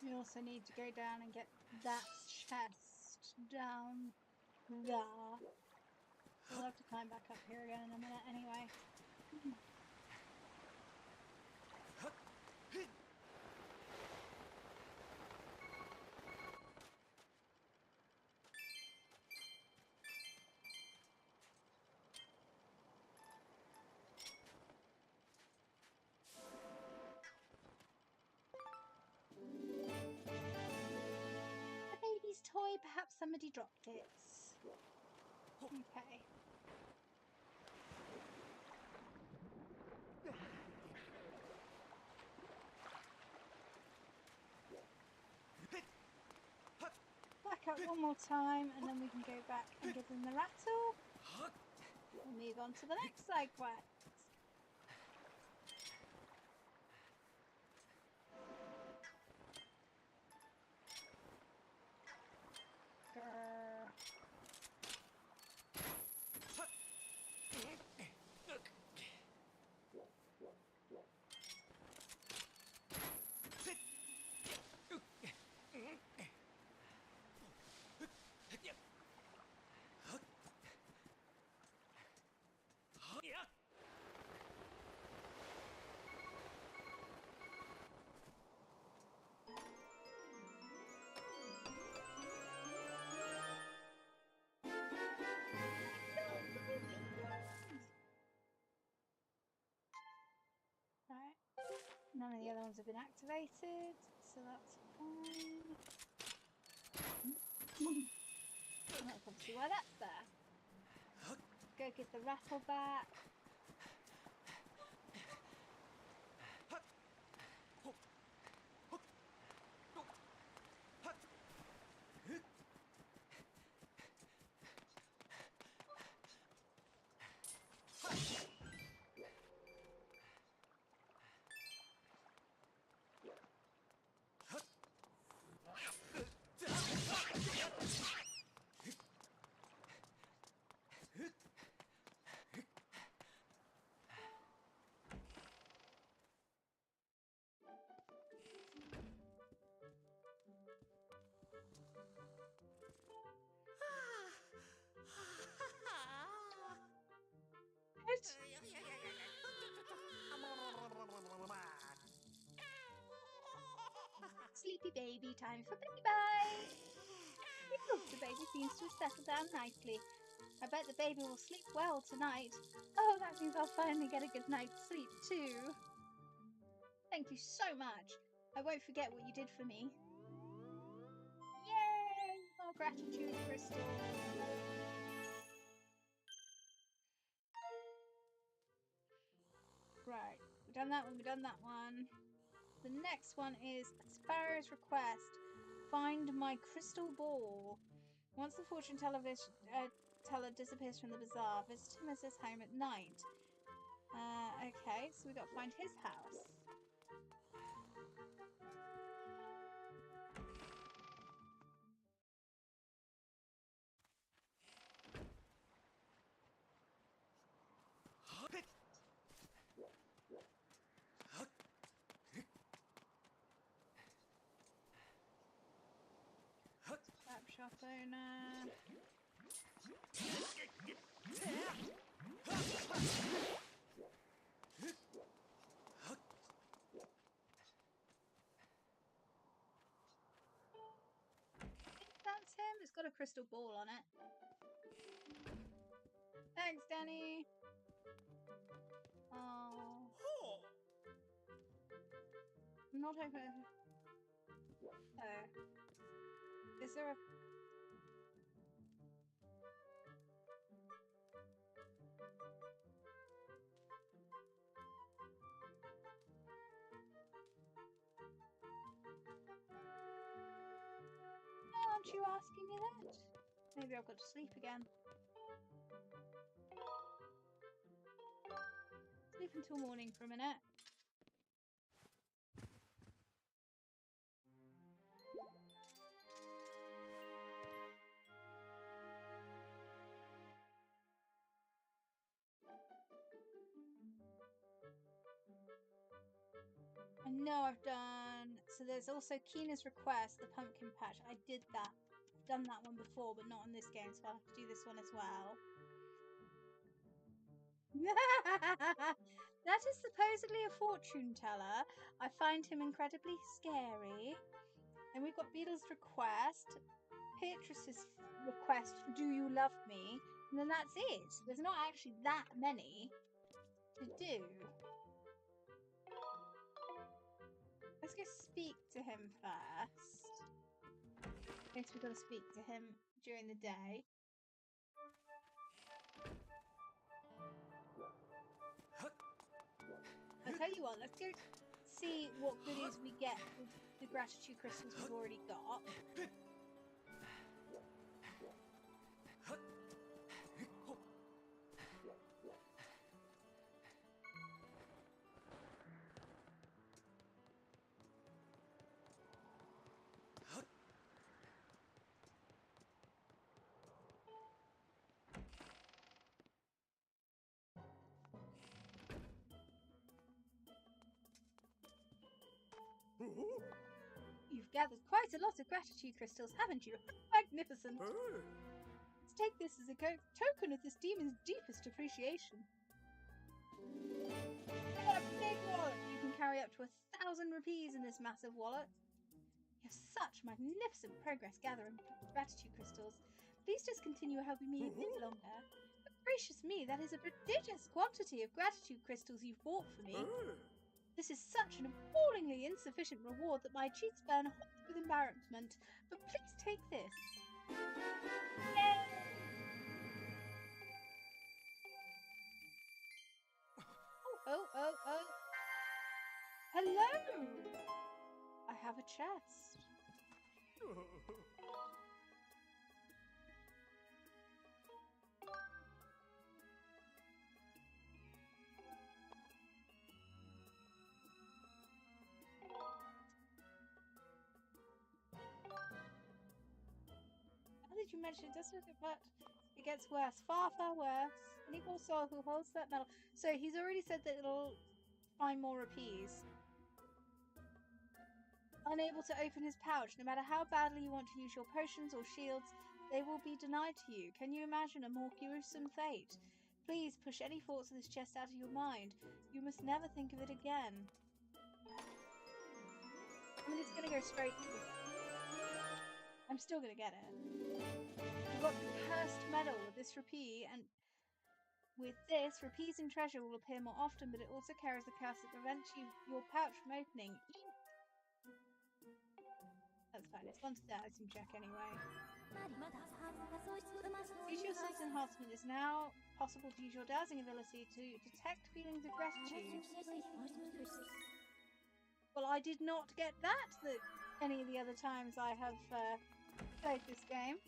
We also need to go down and get that chest down there. We'll have to climb back up here again in a minute anyway. A baby's toy, perhaps somebody dropped it. Okay. Back up one more time and then we can go back and give them the rattle. We'll move on to the next side quest. None of the other ones have been activated, so that's fine. That's obviously why that's there. Go get the rattle back. Sleepy baby, time for baby bye. The baby seems to have settled down nicely. I bet the baby will sleep well tonight. Oh, that means I'll finally get a good night's sleep too. Thank you so much. I won't forget what you did for me. Yay! More gratitude crystals. Right, we've done that one, we've done that one. The next one is Sparrow's request. Find my crystal ball. Once the fortune teller disappears from the bazaar, visit him at his home at night. Okay, so we've got to find his house. Shop owner. That's him. It's got a crystal ball on it. Thanks, Danny. Oh. I'm not hoping. Oh. Is there a... Aren't you asking me that? Maybe I've got to sleep again. Sleep until morning for a minute. I know I've done... So there's also Keena's request, the pumpkin patch. I did that. I've done that one before, but not in this game, so I'll have to do this one as well. That is supposedly a fortune teller. I find him incredibly scary. And we've got Beetle's request, Beatrice's request, do you love me? And then that's it. There's not actually that many to do. Let's go speak to him first. I guess we've got to speak to him during the day. I'll tell you what, let's go see what goodies we get with the gratitude crystals we've already got. You've gathered quite a lot of gratitude crystals, haven't you? Magnificent! Let's take this as a token of this demon's deepest appreciation. I got a big wallet! You can carry up to 1,000 rupees in this massive wallet. You have such magnificent progress gathering gratitude crystals. Please just continue helping me a bit longer. But gracious me, that is a prodigious quantity of gratitude crystals you've bought for me. This is such an appallingly insufficient reward that my cheeks burn hot with embarrassment. But please take this. Yay! Oh. Hello! I have a chest. Now that you mention it, doesn't it? But it gets worse, far worse. An equal soul who holds that medal. So he's already said that it'll find more rupees. Unable to open his pouch, no matter how badly you want to use your potions or shields, they will be denied to you. Can you imagine a more gruesome fate? Please push any thoughts of this chest out of your mind. You must never think of it again. I mean, it's going to go straight to it. I'm still going to get it. You've got the cursed medal with this rupee, and with this, rupees and treasure will appear more often, but it also carries a curse that prevents your pouch from opening. That's fine, it's one stat item check anyway. Use your sense enhancement. Is now possible to use your dowsing ability to detect feelings of gratitude. Well, I did not get that any of the other times I have played this game.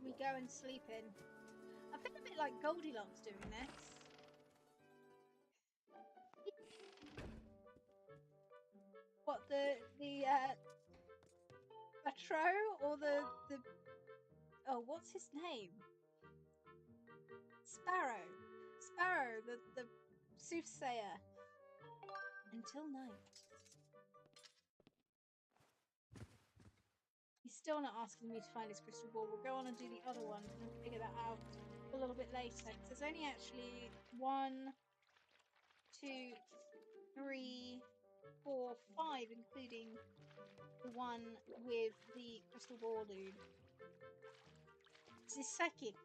We go and sleep in. I feel a bit like Goldilocks doing this. What, the Patro or the oh, what's his name? Sparrow, the soothsayer. Until night. He's still not asking me to find his crystal ball. We'll go on and do the other one and figure that out a little bit later. Because there's only actually 1, 2, 3, 4, 5, including the one with the crystal ball dude. This is psychic.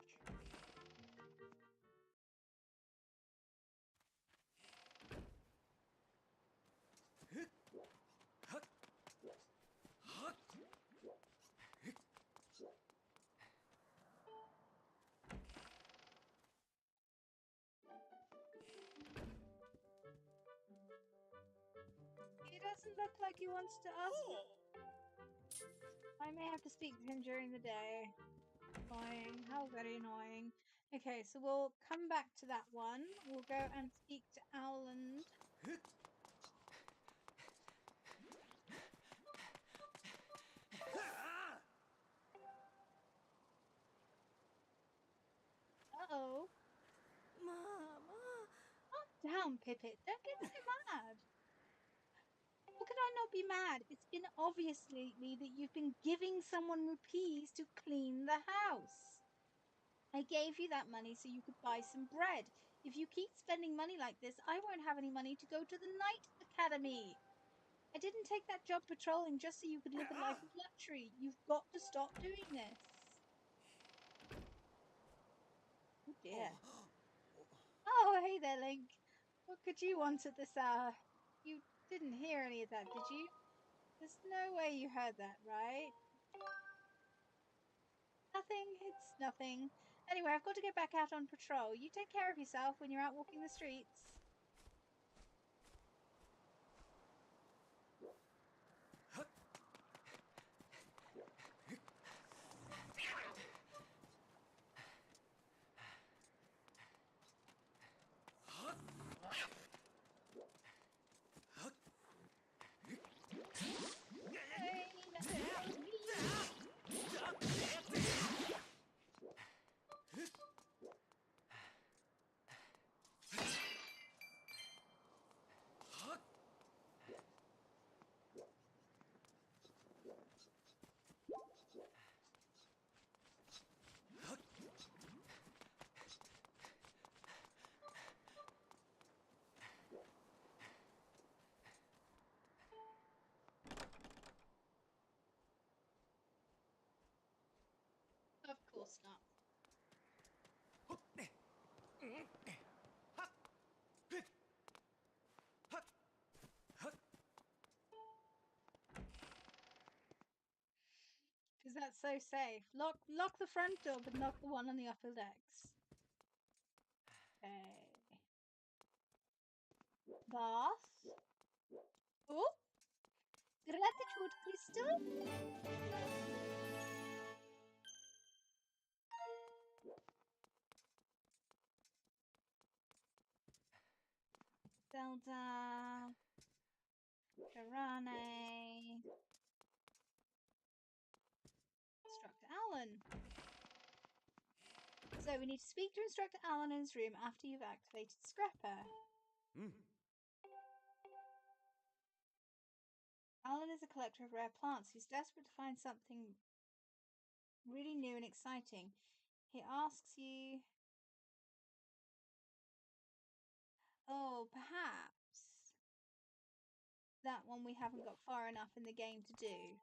He doesn't look like he wants to ask me. I may have to speak to him during the day. Annoying. How very annoying. Okay, so we'll come back to that one. We'll go and speak to Owland. Uh-oh. Mama. Calm down, Pippet. Don't get so mad. How could I not be mad? It's been obvious lately that you've been giving someone rupees to clean the house. I gave you that money so you could buy some bread. If you keep spending money like this, I won't have any money to go to the Night Academy. I didn't take that job patrolling just so you could live a life of luxury. You've got to stop doing this. Oh dear. Oh, hey there, Link. What could you want at this hour? You didn't hear any of that, did you? There's no way you heard that, right? Nothing. It's nothing. Anyway, I've got to get back out on patrol. You take care of yourself when you're out walking the streets. Course not. Because that's so safe. Lock the front door, but not the one on the upper decks. Okay. Bath. Oh! Gratitude crystal? Zelda. Karane. Instructor Alan. So we need to speak to Instructor Alan in his room after you've activated Scrapper. Alan is a collector of rare plants who's desperate to find something really new and exciting. He asks you... Oh, perhaps that one we haven't got far enough in the game to do.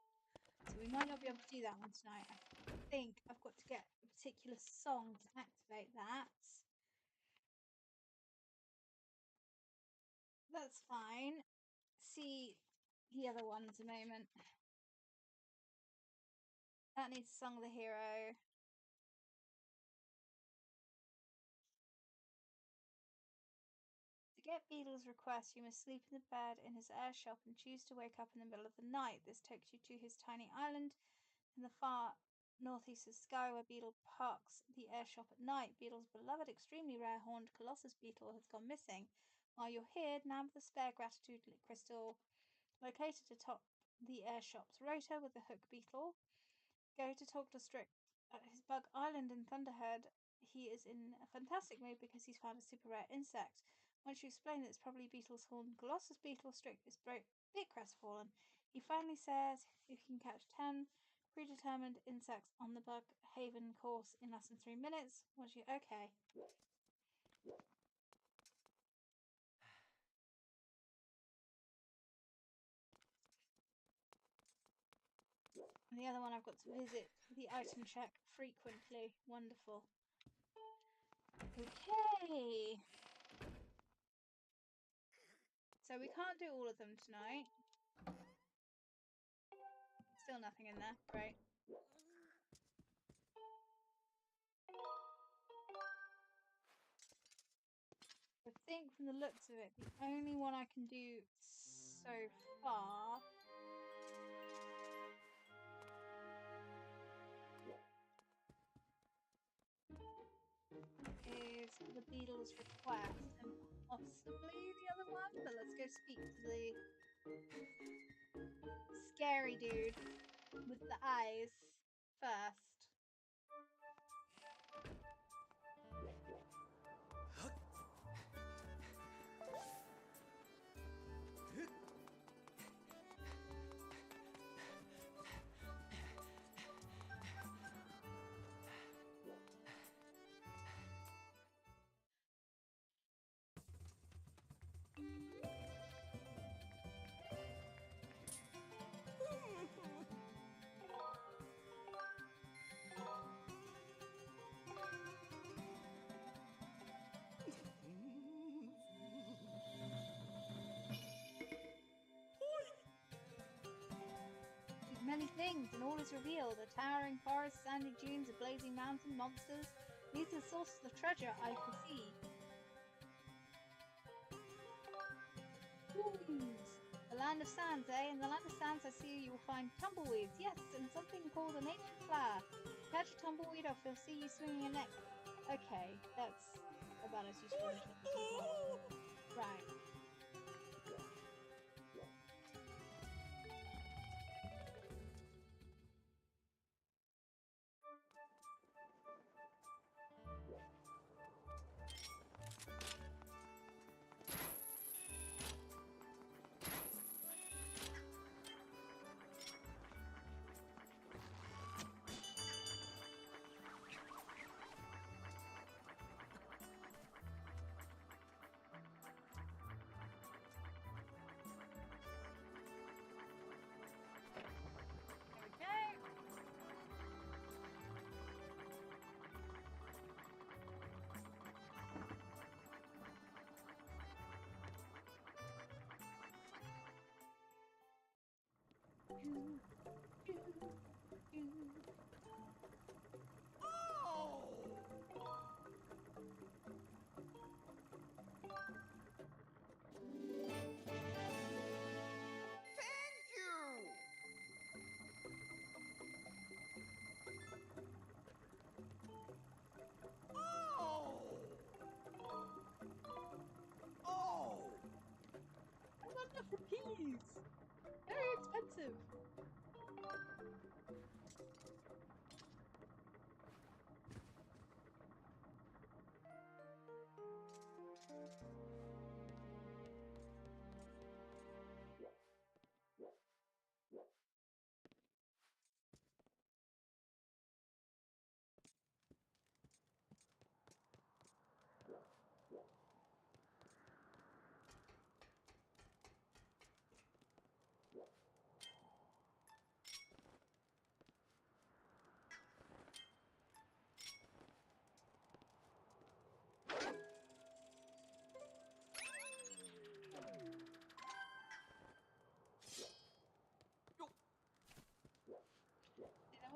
So we might not be able to do that one tonight. I think I've got to get a particular song to activate that. That's fine. See the other ones a moment. That needs Song of the Hero. To get Beetle's request, you must sleep in the bed in his air shop and choose to wake up in the middle of the night. This takes you to his tiny island in the far northeast of Sky, where Beetle parks the air shop at night. Beetle's beloved, extremely rare horned Colossus beetle has gone missing. While you're here, nab the spare gratitude crystal located atop the air shop's rotor with the hook beetle. Go to talk to Strick at his bug island in Thunderhead. He is in a fantastic mood because he's found a super rare insect. Once you explain that it's probably Beetle's horned Colossus beetle, Strick is a bit crestfallen. He finally says if you can catch 10 predetermined insects on the Bug Haven course in less than 3 minutes. Was you okay? And the other one I've got to visit the item check frequently. Wonderful. Okay. So we can't do all of them tonight. Still nothing in there. Great. I think from the looks of it, the only one I can do so far is the Beetle's request and possibly the other one, but let's go speak to the scary dude with the eyes first. Many things, and all is revealed. A towering forest, sandy dunes, a blazing mountain, monsters. These are the sources of treasure I foresee. The land of sands, eh? In the land of sands I see you will find tumbleweeds, yes, and something called an ancient flower. Catch a tumbleweed or he'll see you swinging a neck. Okay, that's about as useful as it can. Right. I got enough rupees. Very expensive.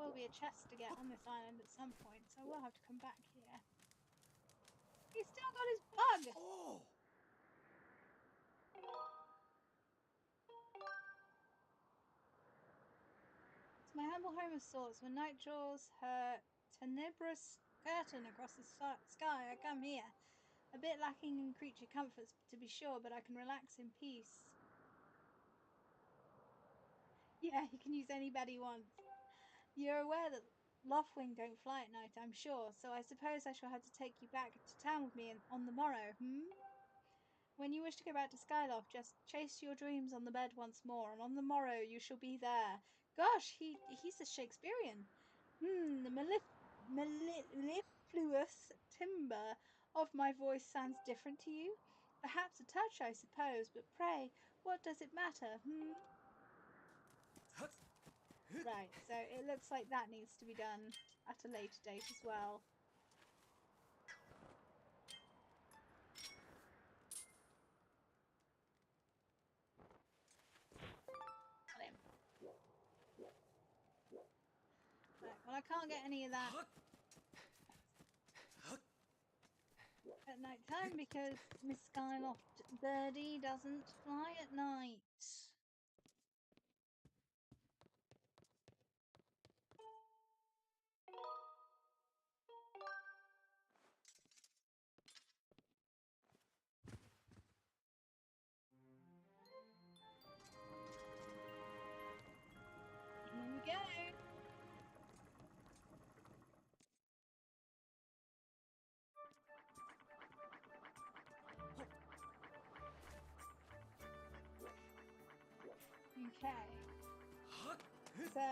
There will be a chest to get on this island at some point, so we'll have to come back here. He's still got his bug! Oh! It's my humble home of sorts. When night draws her tenebrous curtain across the sky, I come here. A bit lacking in creature comforts, to be sure, but I can relax in peace. Yeah, he can use any bed he wants. You're aware that Loftwing don't fly at night, I'm sure, so I suppose I shall have to take you back to town with me on the morrow, When you wish to go back to Skyloft, just chase your dreams on the bed once more, and on the morrow you shall be there. Gosh, he's a Shakespearean. The mellifluous timbre of my voice sounds different to you? Perhaps a touch, I suppose, but pray, what does it matter, Right, so it looks like that needs to be done at a later date as well. Got him. Right, well I can't get any of that at night time because Miss Skyloft Birdie doesn't fly at night. Here we go. Okay. So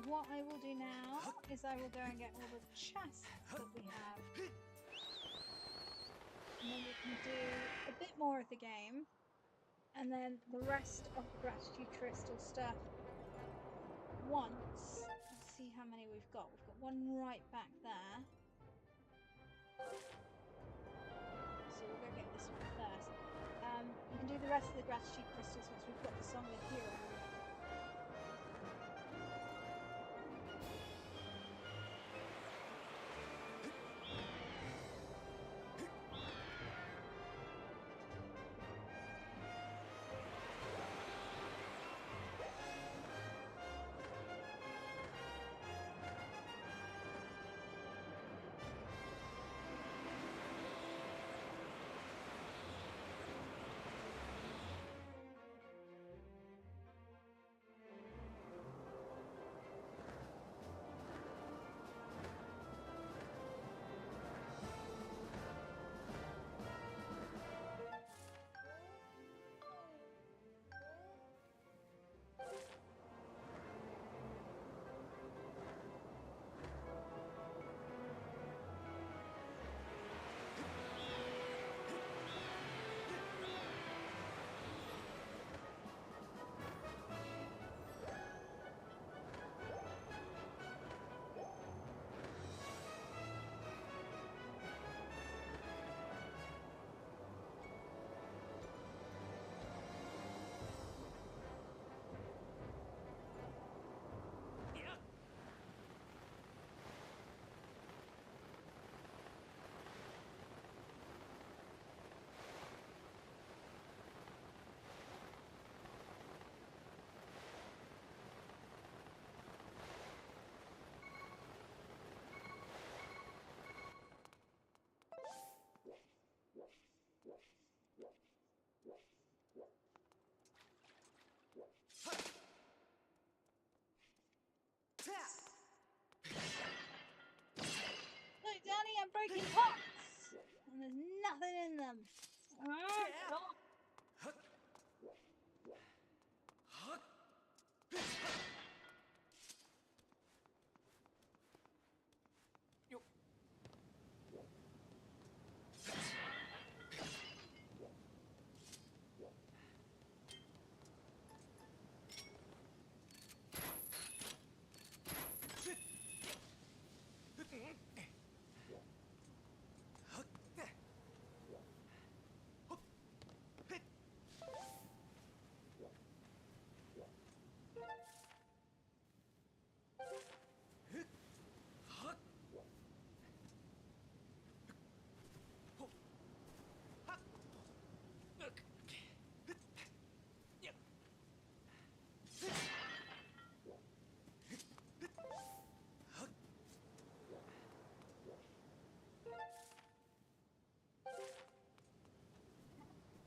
what I will do now is I will go and get all the chests that we have. And then we can do a bit more of the game. And then the rest of the gratitude crystal stuff once. Let's see how many we've got. We've got one right back there. So we'll go get this one first. We can do the rest of the gratitude crystals once we've got the Song of the Hero. them.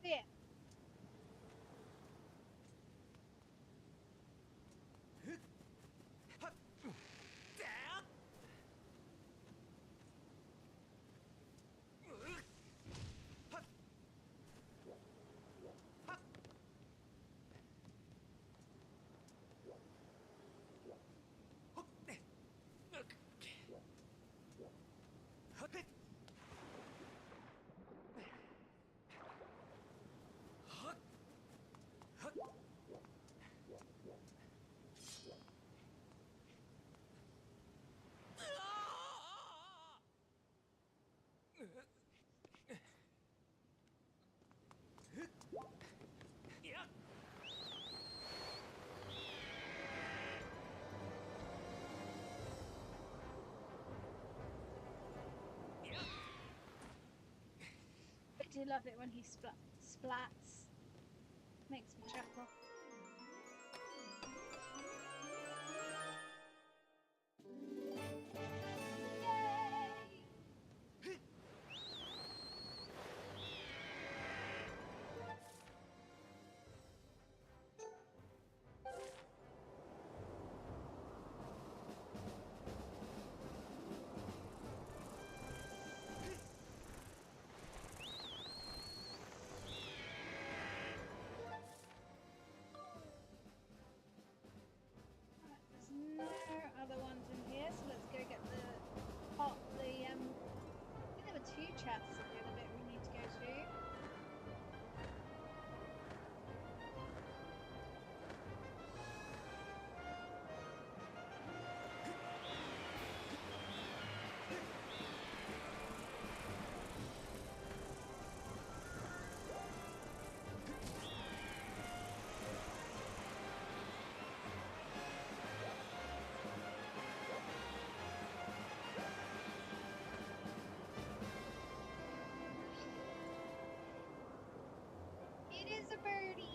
Yeah. I do love it when he splats. Makes me chuckle. Yay! There's no other ones in here, so let's go get the I think there were 2 chests at the other bit we need to go to. It is a birdie!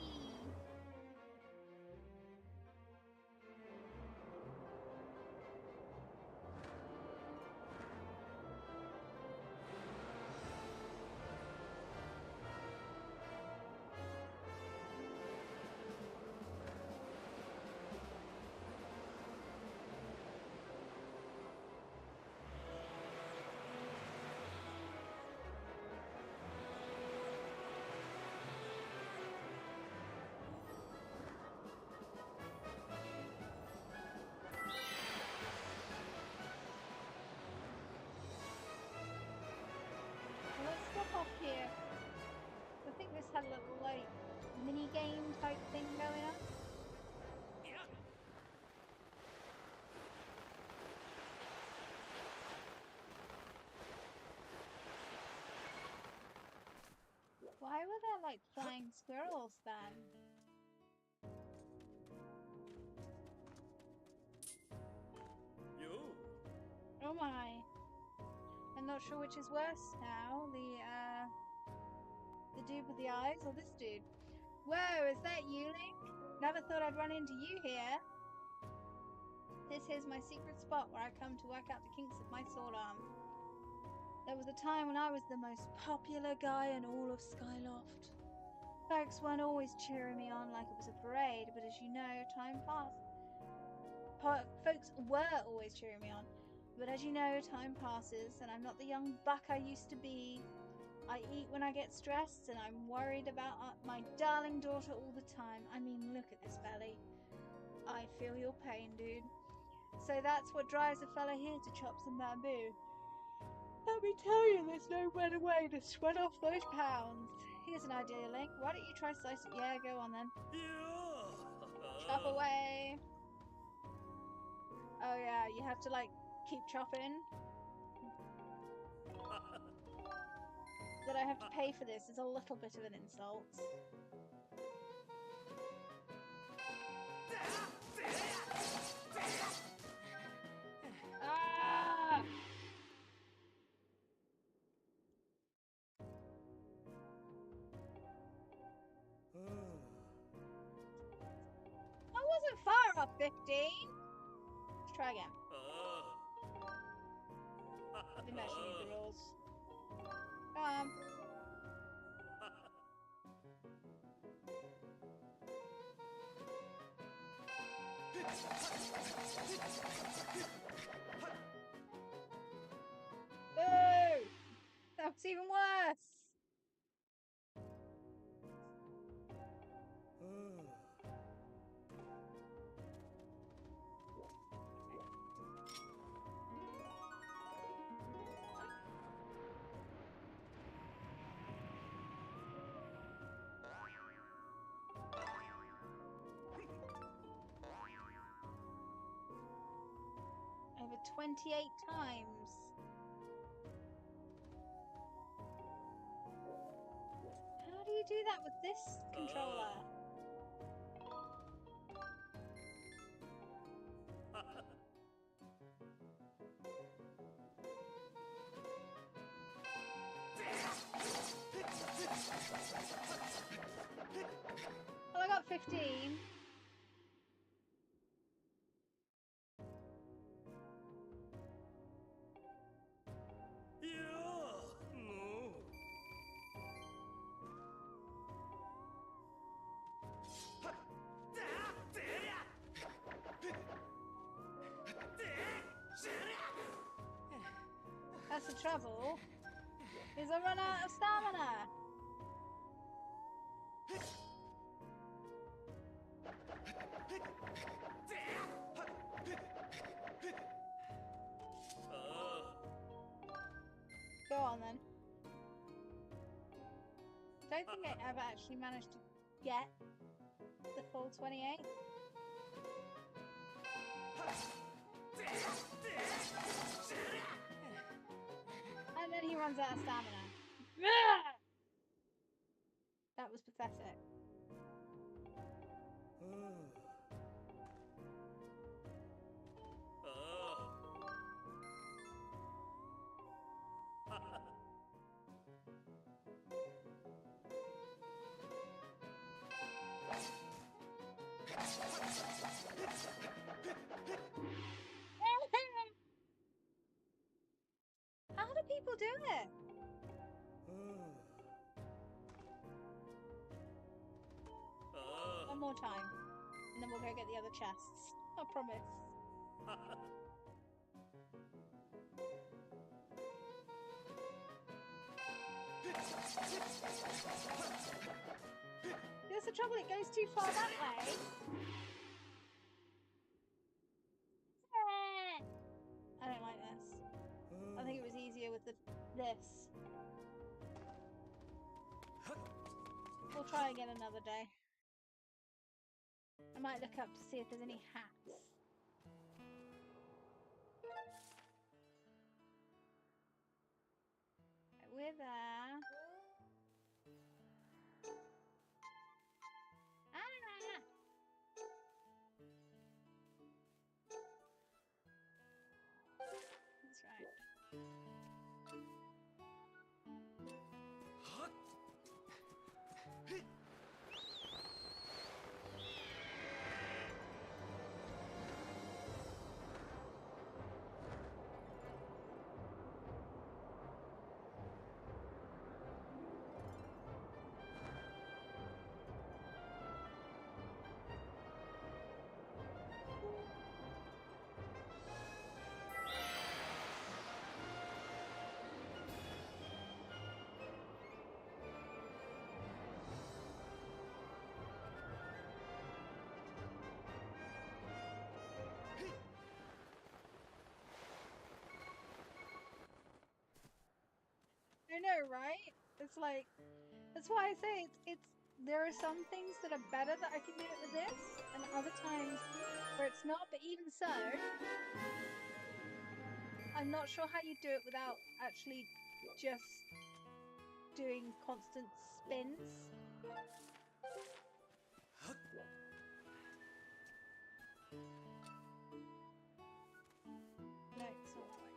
Well, let's stop off here. I think this had a little, like, mini-game type thing going on. Why were there, like, flying squirrels then? You. Oh my. I'm not sure which is worse now, the dude with the eyes or this dude. Whoa, is that you, Link? Never thought I'd run into you here. This here's my secret spot where I come to work out the kinks of my sword arm. There was a time when I was the most popular guy in all of Skyloft. Folks weren't always cheering me on like it was a parade, but as you know, time passed. Folks were always cheering me on, but as you know, time passes, and I'm not the young buck I used to be. I eat when I get stressed, and I'm worried about my darling daughter all the time. I mean, look at this belly. I feel your pain, dude. So that's what drives a fella here to chop some bamboo. Let me tell you, there's no better way to sweat off those pounds. Here's an idea, Link. Why don't you try slicing? Yeah, go on then. Chop away. Oh yeah, you have to like keep chopping. That I have to pay for this is a little bit of an insult. Ah! I wasn't far off 15. Let's try again. Didn't actually need the rules. Come on. Boo! That was even worse. Over 28 times. How do you do that with this controller? Well, I got 15. That's the trouble, is I run out of stamina. Go on then. Don't think I ever actually managed to get the full 28. And then he runs out of stamina. That was pathetic. How do people do it? One more time, and then we'll go get the other chests. I promise. There's the trouble, it goes too far that way. I don't like this. I think it was easier with this. We'll try again another day. I might look up to see if there's any hats. We're there. Ah! That's right. know, right? It's like, that's why I say it's there are some things that are better that I can do it with this, and other times where it's not, but even so, I'm not sure how you do it without actually just doing constant spins. No, it's not that way.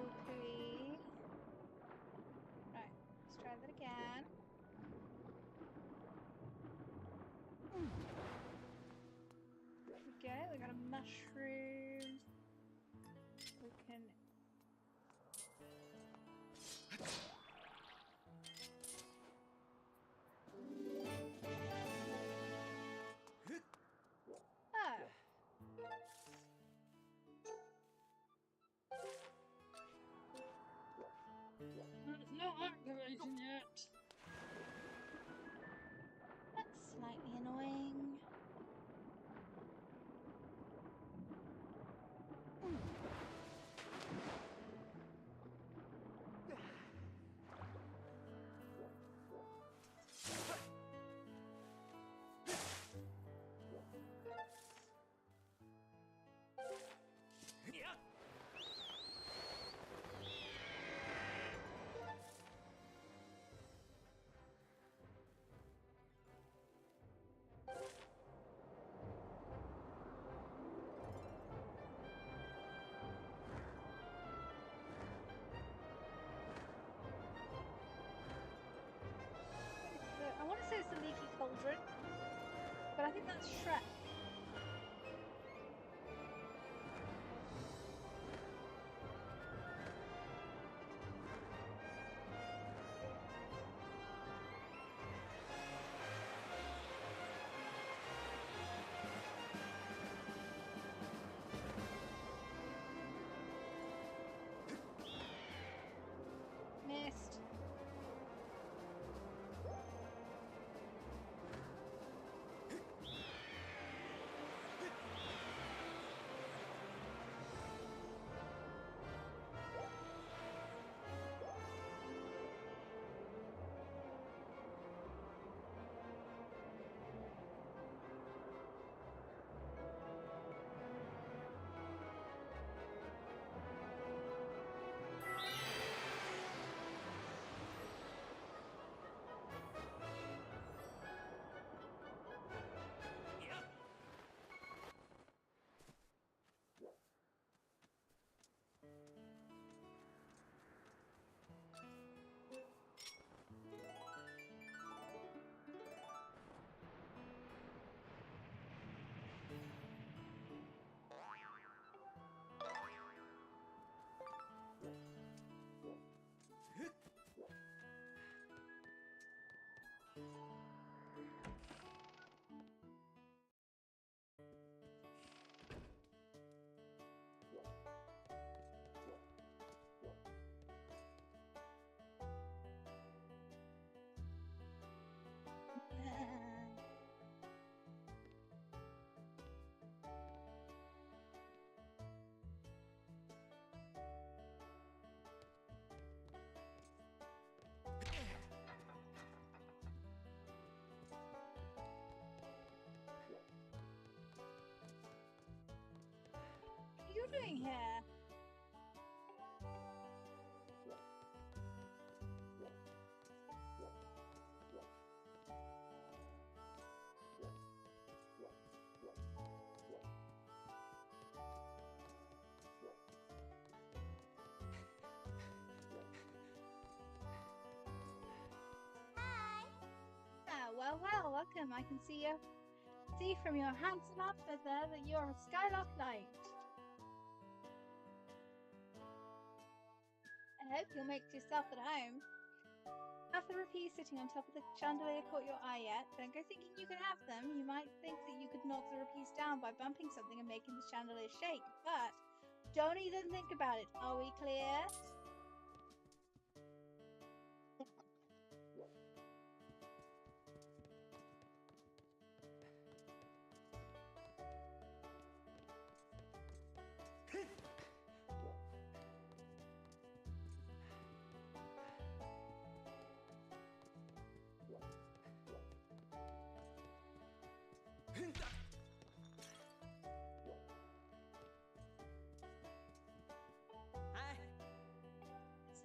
Okay. Right, let's try that again. There we go, we got a mushroom. We can... Oh. It's not activating yet. That's slightly annoying. I want to say it's the leaky cauldron, but I think that's Shrek. Missed. What are you doing here? Well, welcome. I can see from your handsome outfit there that you're a Skylark Knight. I hope you'll make yourself at home. Have the rupees sitting on top of the chandelier caught your eye yet? Don't go thinking you can have them. You might think that you could knock the rupees down by bumping something and making the chandelier shake, but Don't even think about it. Are we clear?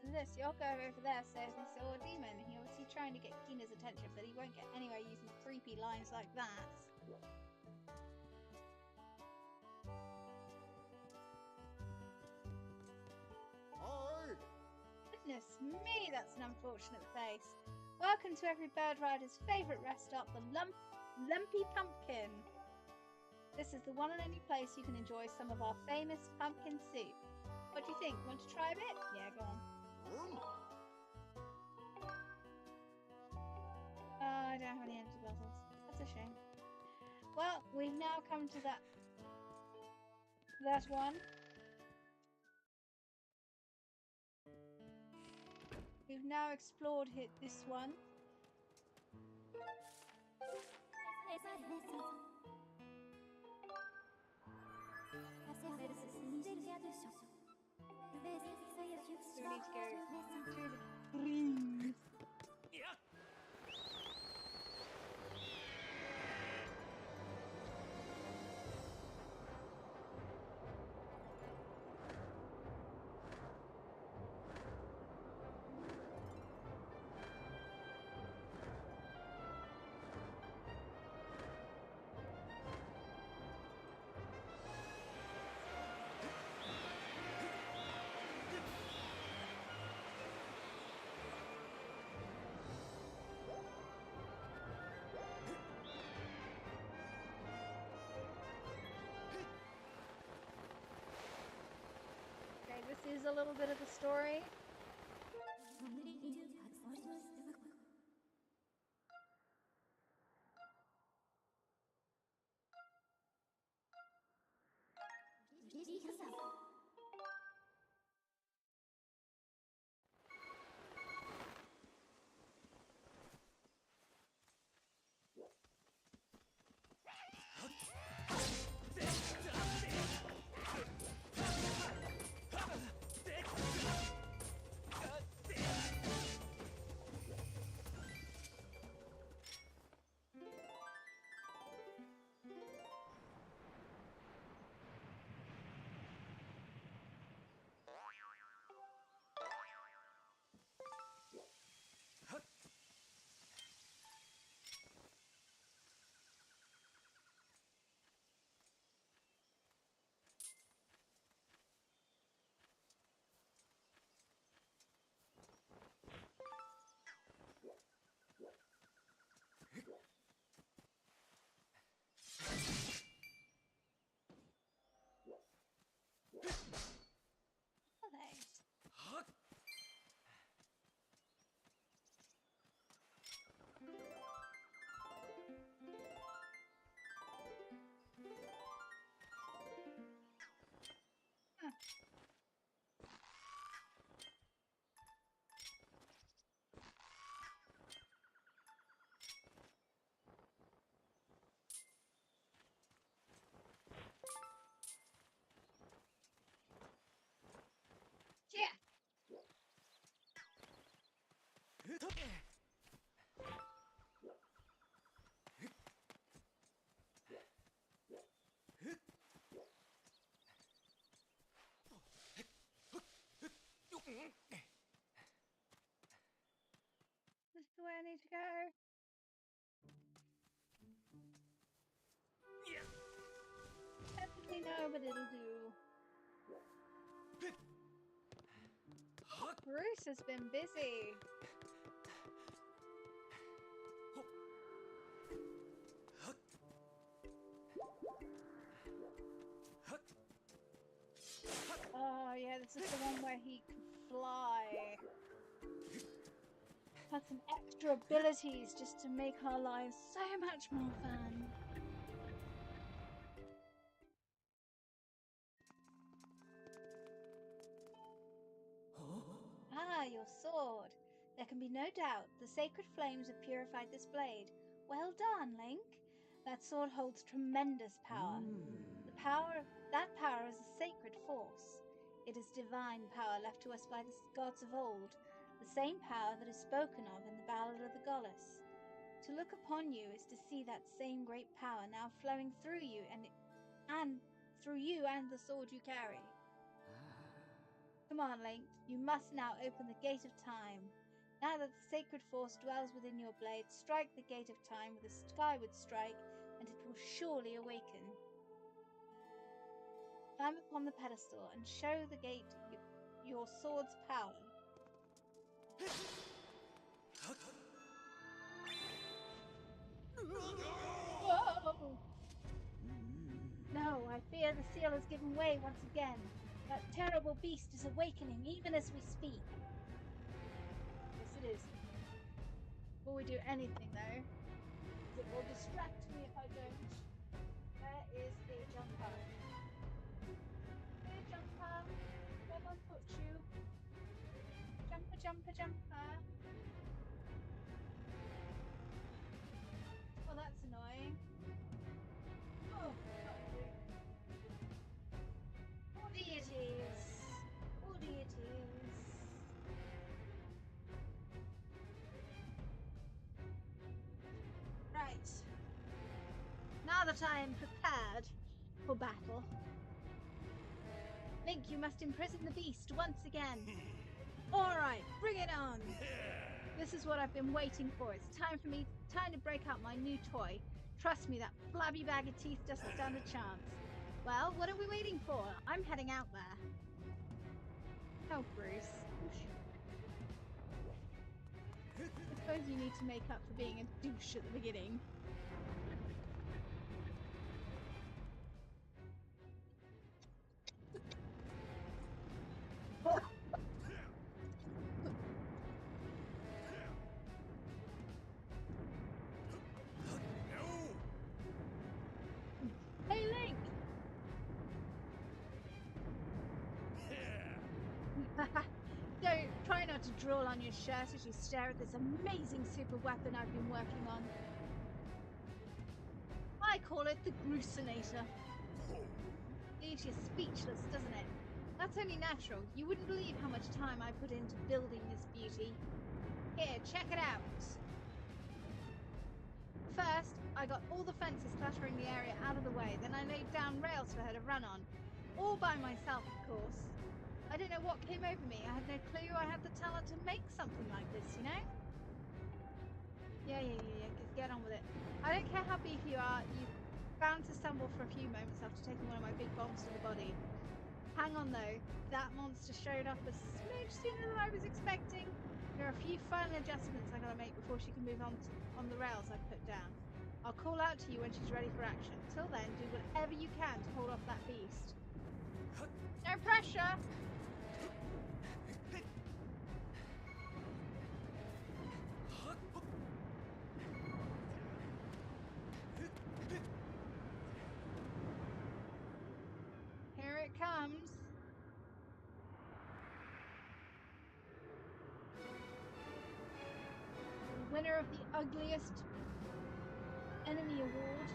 This, you'll go over there, says this old demon. He obviously trying to get Kina's attention, but he won't get anywhere using creepy lines like that. Goodness me, that's an unfortunate face. Welcome to every bird rider's favourite rest stop, the Lumpy Pumpkin. This is the one and only place you can enjoy some of our famous pumpkin soup. What do you think? Want to try a bit? Yeah, go on. I don't have any empty bottles. That's a shame. Well, we've now come to that one. We've now explored this one. So we need to go through the green. This is a little bit of the story. This is the way I need to go. Definitely no, but it'll do. Bruce has been busy. Oh yeah, this is the one where he can fly. Has some extra abilities just to make our lives so much more fun. your sword. There can be no doubt the sacred flames have purified this blade. Well done, Link. That sword holds tremendous power. That power is a sacred force. It is divine power left to us by the gods of old, the same power that is spoken of in the Ballad of the Goddess. To look upon you is to see that same great power now flowing through you and through you and the sword you carry. Come on, Link. You must now open the Gate of Time. Now that the sacred force dwells within your blade, strike the Gate of Time with a skyward strike, and it will surely awaken. Climb upon the pedestal and show the gate your sword's power. Whoa! No, I fear the seal has given way once again. That terrible beast is awakening even as we speak. Yes, it is. Before we do anything, though, it will distract me if I don't. There is a jumper. Here, jumper. Come on, put you. Jumper, jumper, jumper. Well, that's annoying. Oh, oh, deities. Oh, deities. Right. Now that I am prepared for battle, Link, you must imprison the beast once again. Alright, bring it on! This is what I've been waiting for. It's time to break out my new toy. Trust me, that flabby bag of teeth doesn't stand a chance. Well, what are we waiting for? I'm heading out there. Oh, Bruce. I suppose you need to make up for being a douche at the beginning. Hey, Link! Don't try not to drool on your shirt as you stare at this amazing super weapon I've been working on. I call it the Gruesinator. Leaves you speechless, doesn't it? That's only natural. You wouldn't believe how much time I put into building this beauty. Here, check it out. First, I got all the fences cluttering the area out of the way, then I laid down rails for her to run on. All by myself, of course. I don't know what came over me. I had no clue I had the talent to make something like this, you know? Yeah, get on with it. I don't care how beefy you are, you're bound to stumble for a few moments after taking one of my big bombs to the body. Hang on though, that monster showed up a smidge sooner than I was expecting. There are a few final adjustments I gotta make before she can move on the rails I've put down. I'll call out to you when she's ready for action. Till then, do whatever you can to hold off that beast. No pressure! Here it comes. The winner of the ugliest enemy award.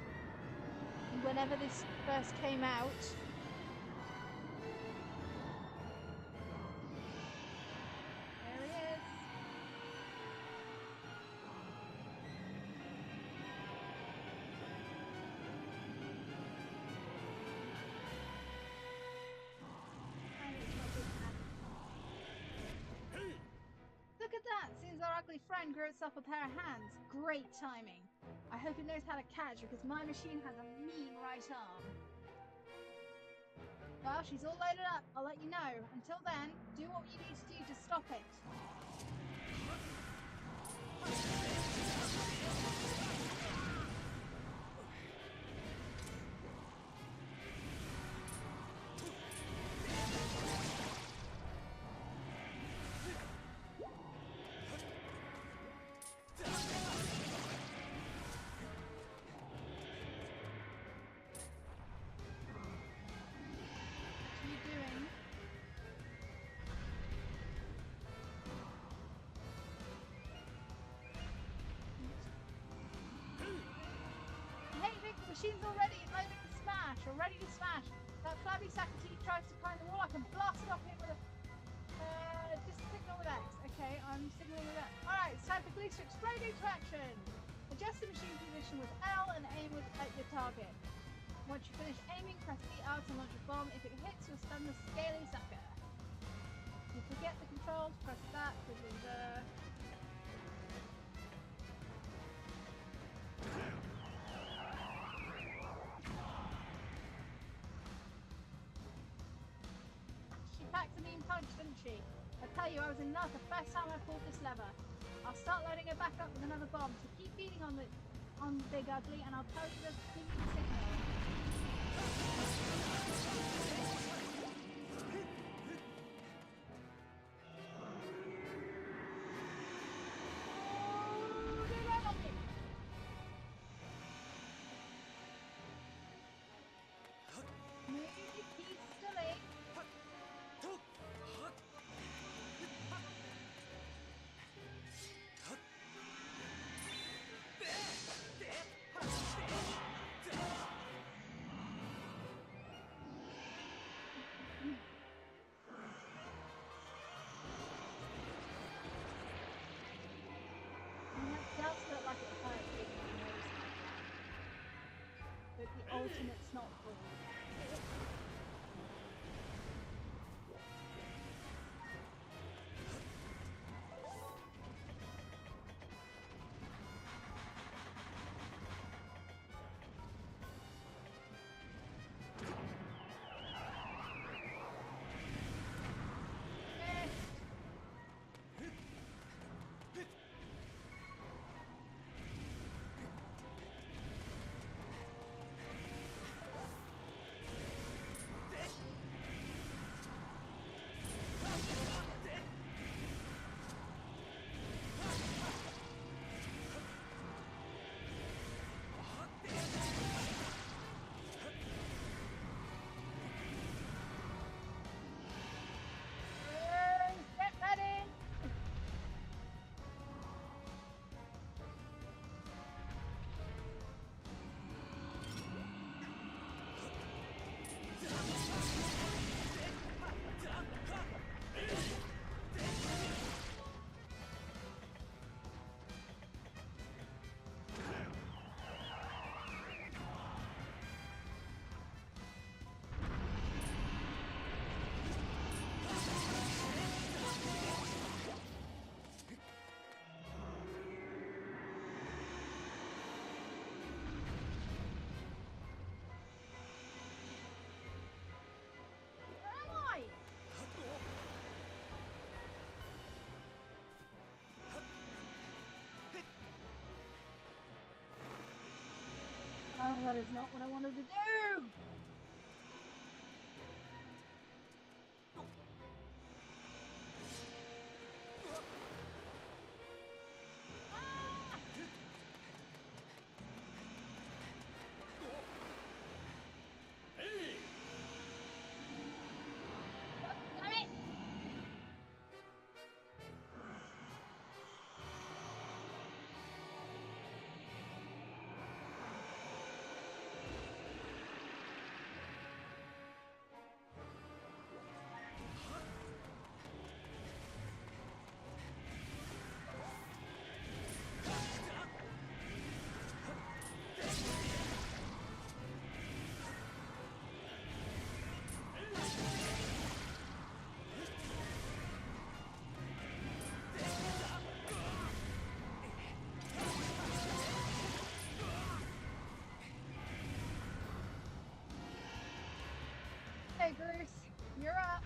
And whenever this first came out. There he is. Look at that! Seems our ugly friend grew itself a pair of hands. Great timing. I hope it knows how to catch because my machine has a mean right arm. Well, she's all loaded up. I'll let you know. Until then, do what you need to do to stop it. machine's already loading to smash, or ready to smash. That flabby sack of teeth tries to climb the wall. I can blast it off him with a... just signal with X. Okay, I'm signaling with X. Alright, it's time for Glees to explode into action. Adjust the machine position with L and aim at your target. Once you finish aiming, press BR to launch a bomb. If it hits, you'll stun the scaly sucker. If you forget the controls, press that to reverse. She packed a mean punch, didn't she? I tell you, I was in love the first time I pulled this lever. I'll start loading her back up with another bomb, so keep beating on Big Ugly, and I'll tell you the signal. But the ultimate's not full. Oh, that is not what I wanted to do! Okay, Bruce, you're up.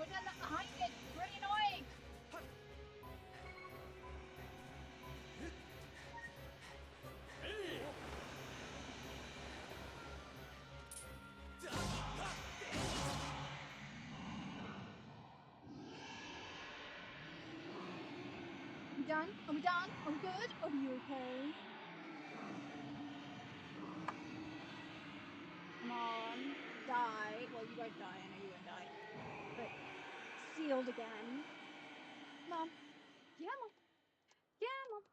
and then that behind it. Really annoying. Are we done? Are we done? Are we good? Are you okay? Come on. Die. Well, you won't die. I know you won't die. But sealed again. Mom. Yeah, Mom. Yeah, Mom.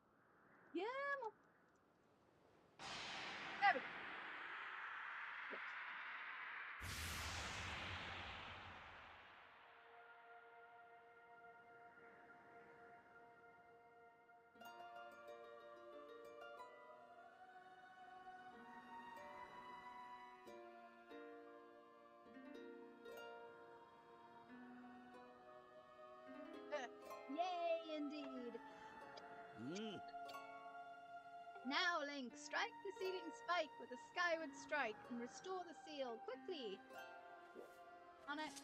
Yeah, Mom. There we go. Good. Yay, indeed. Now, Link, strike the seeding spike with a skyward strike and restore the seal quickly. On it.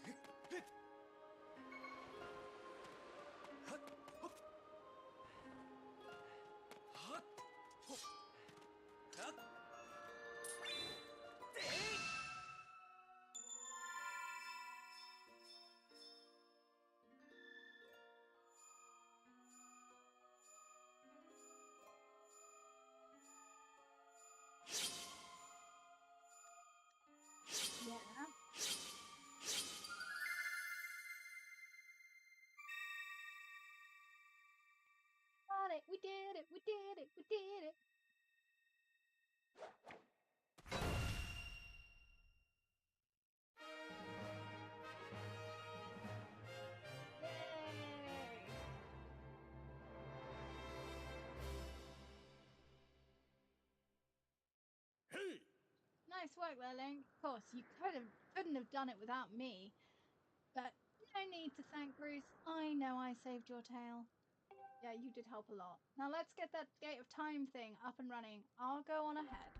Yeah. Got it. We did it. We did it. We did it. Yay. Nice work there, Link. Of course, you couldn't have done it without me. But no need to thank Bruce. I know I saved your tail. Yeah, you did help a lot. Now let's get that Gate of Time thing up and running. I'll go on ahead.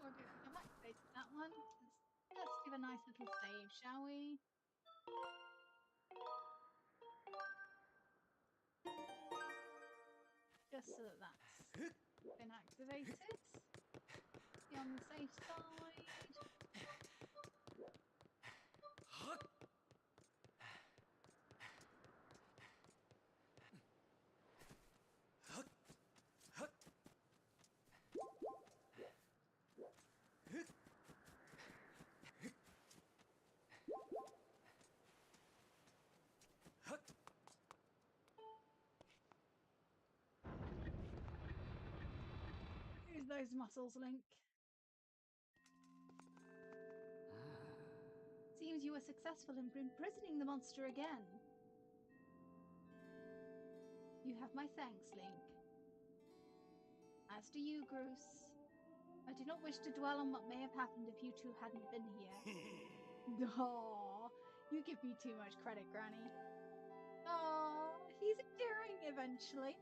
I might face that one. Let's give a nice little save, shall we? Just so that that's been activated. Be on the safe side. Use those muscles, Link. Seems you were successful in imprisoning the monster again. You have my thanks, Link. As do you, Bruce. I do not wish to dwell on what may have happened if you two hadn't been here. Aww, you give me too much credit, Granny. Aww, he's endearing eventually.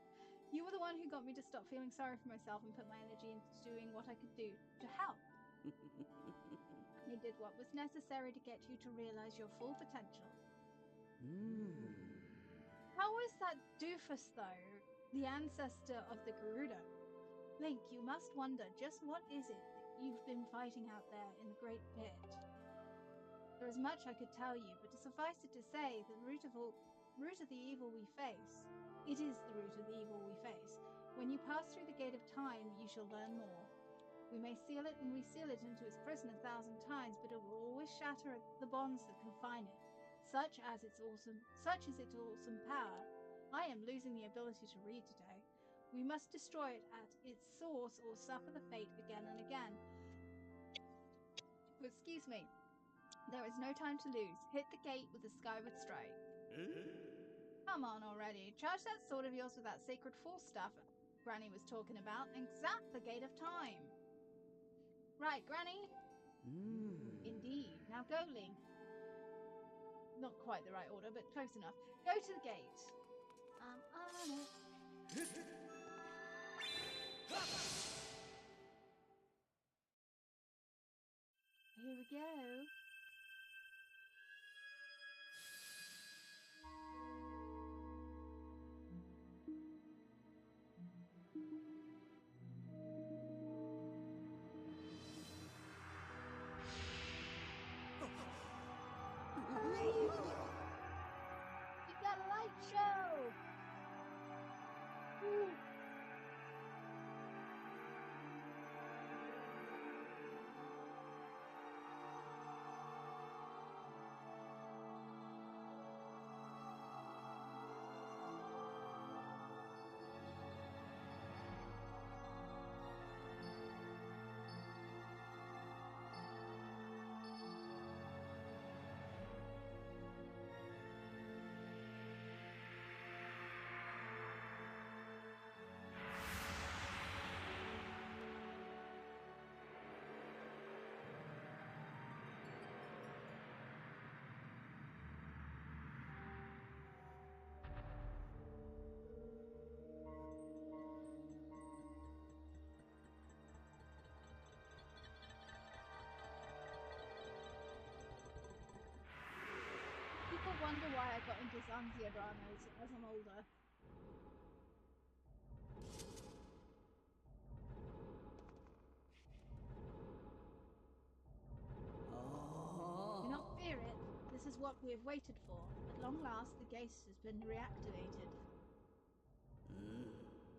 You were the one who got me to stop feeling sorry for myself and put my energy into doing what I could do to help. I did what was necessary to get you to realize your full potential. How is that doofus, though, the ancestor of the Gerudo? Link, you must wonder, just what is it that you've been fighting out there in the Great Pit? There is much I could tell you, but to suffice it to say, the root of the evil we face. It is the root of the evil we face. When you pass through the Gate of Time, you shall learn more. We may seal it and reseal it into its prison 1,000 times, but it will always shatter the bonds that confine it. Such is its awesome power. I am losing the ability to read today. We must destroy it at its source or suffer the fate again and again. Oh, excuse me. There is no time to lose. Hit the gate with a skyward strike. Come on already. Charge that sword of yours with that sacred force stuff Granny was talking about and zap the gate of time. Right, Granny? Indeed. Now go, Link. Not quite the right order, but close enough. Go to the gate. I'm on it. Here we go. We got a light show! Woo. People wonder why I got into Zanzia dramas as I'm older. Do not fear it. This is what we have waited for. At long last, the gate has been reactivated.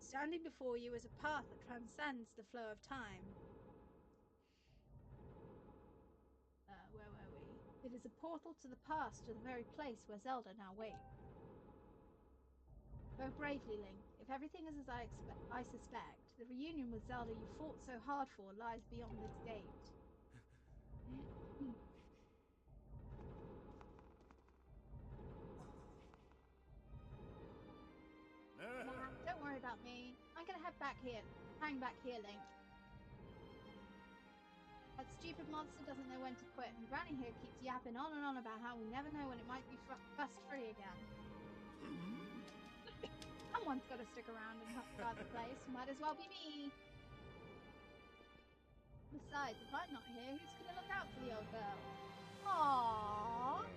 Standing before you is a path that transcends the flow of time. Where were we? It is a portal to the past, to the very place where Zelda now waits. Go bravely, Link. If everything is as I suspect, the reunion with Zelda you fought so hard for lies beyond this gate. Nah, don't worry about me. I'm gonna hang back here, Link. That stupid monster doesn't know when to quit, and Granny here keeps yapping on and on about how we never know when it might be bust free again. Someone's got to stick around and guard the place. Might as well be me. Besides, if I'm not here, who's going to look out for the old girl? Aww.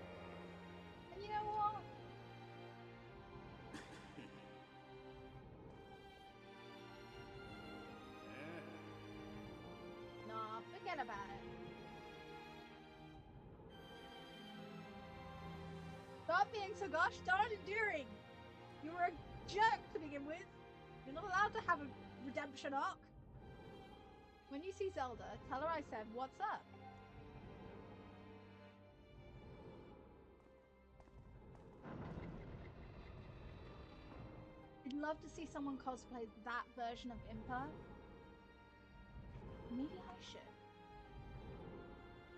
And you know what? Nah, forget about it. Stop being so gosh darn endearing. You were a jerk to begin with. You're not allowed to have a redemption arc. When you see Zelda, tell her I said, what's up? I'd love to see someone cosplay that version of Impa. Maybe I should.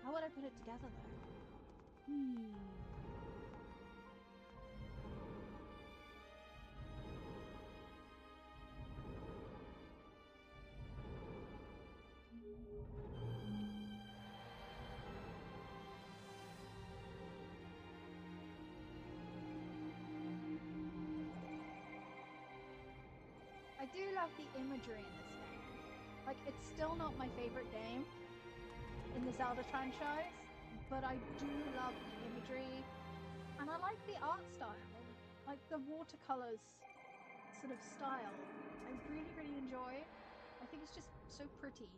How would I put it together though? I do love the imagery in this game. Like, it's still not my favorite game in the Zelda franchise, but I do love the imagery, and I like the art style, like the watercolors sort of style. I really, really enjoy. I think it's just so pretty.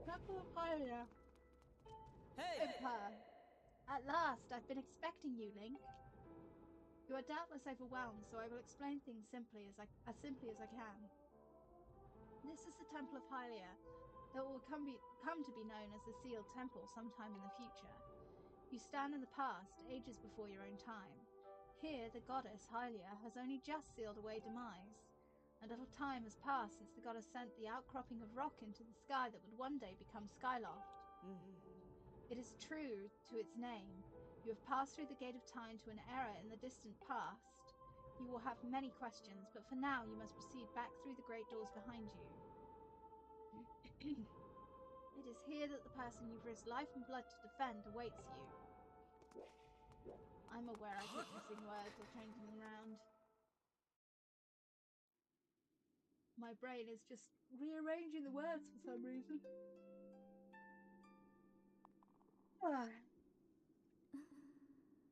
Temple of Hylia. Hey! At last, I've been expecting you, Link. You are doubtless overwhelmed, so I will explain things simply as I can. This is the Temple of Hylia, that will come to be known as the Sealed Temple sometime in the future. You stand in the past, ages before your own time. Here, the goddess Hylia has only just sealed away demise. A little time has passed since the goddess sent the outcropping of rock into the sky that would one day become Skyloft. It is true to its name. You have passed through the gate of time to an era in the distant past. You will have many questions, but for now you must proceed back through the great doors behind you. It is here that the person you've risked life and blood to defend awaits you. I'm aware I keep missing words or changing them around. My brain is just rearranging the words for some reason.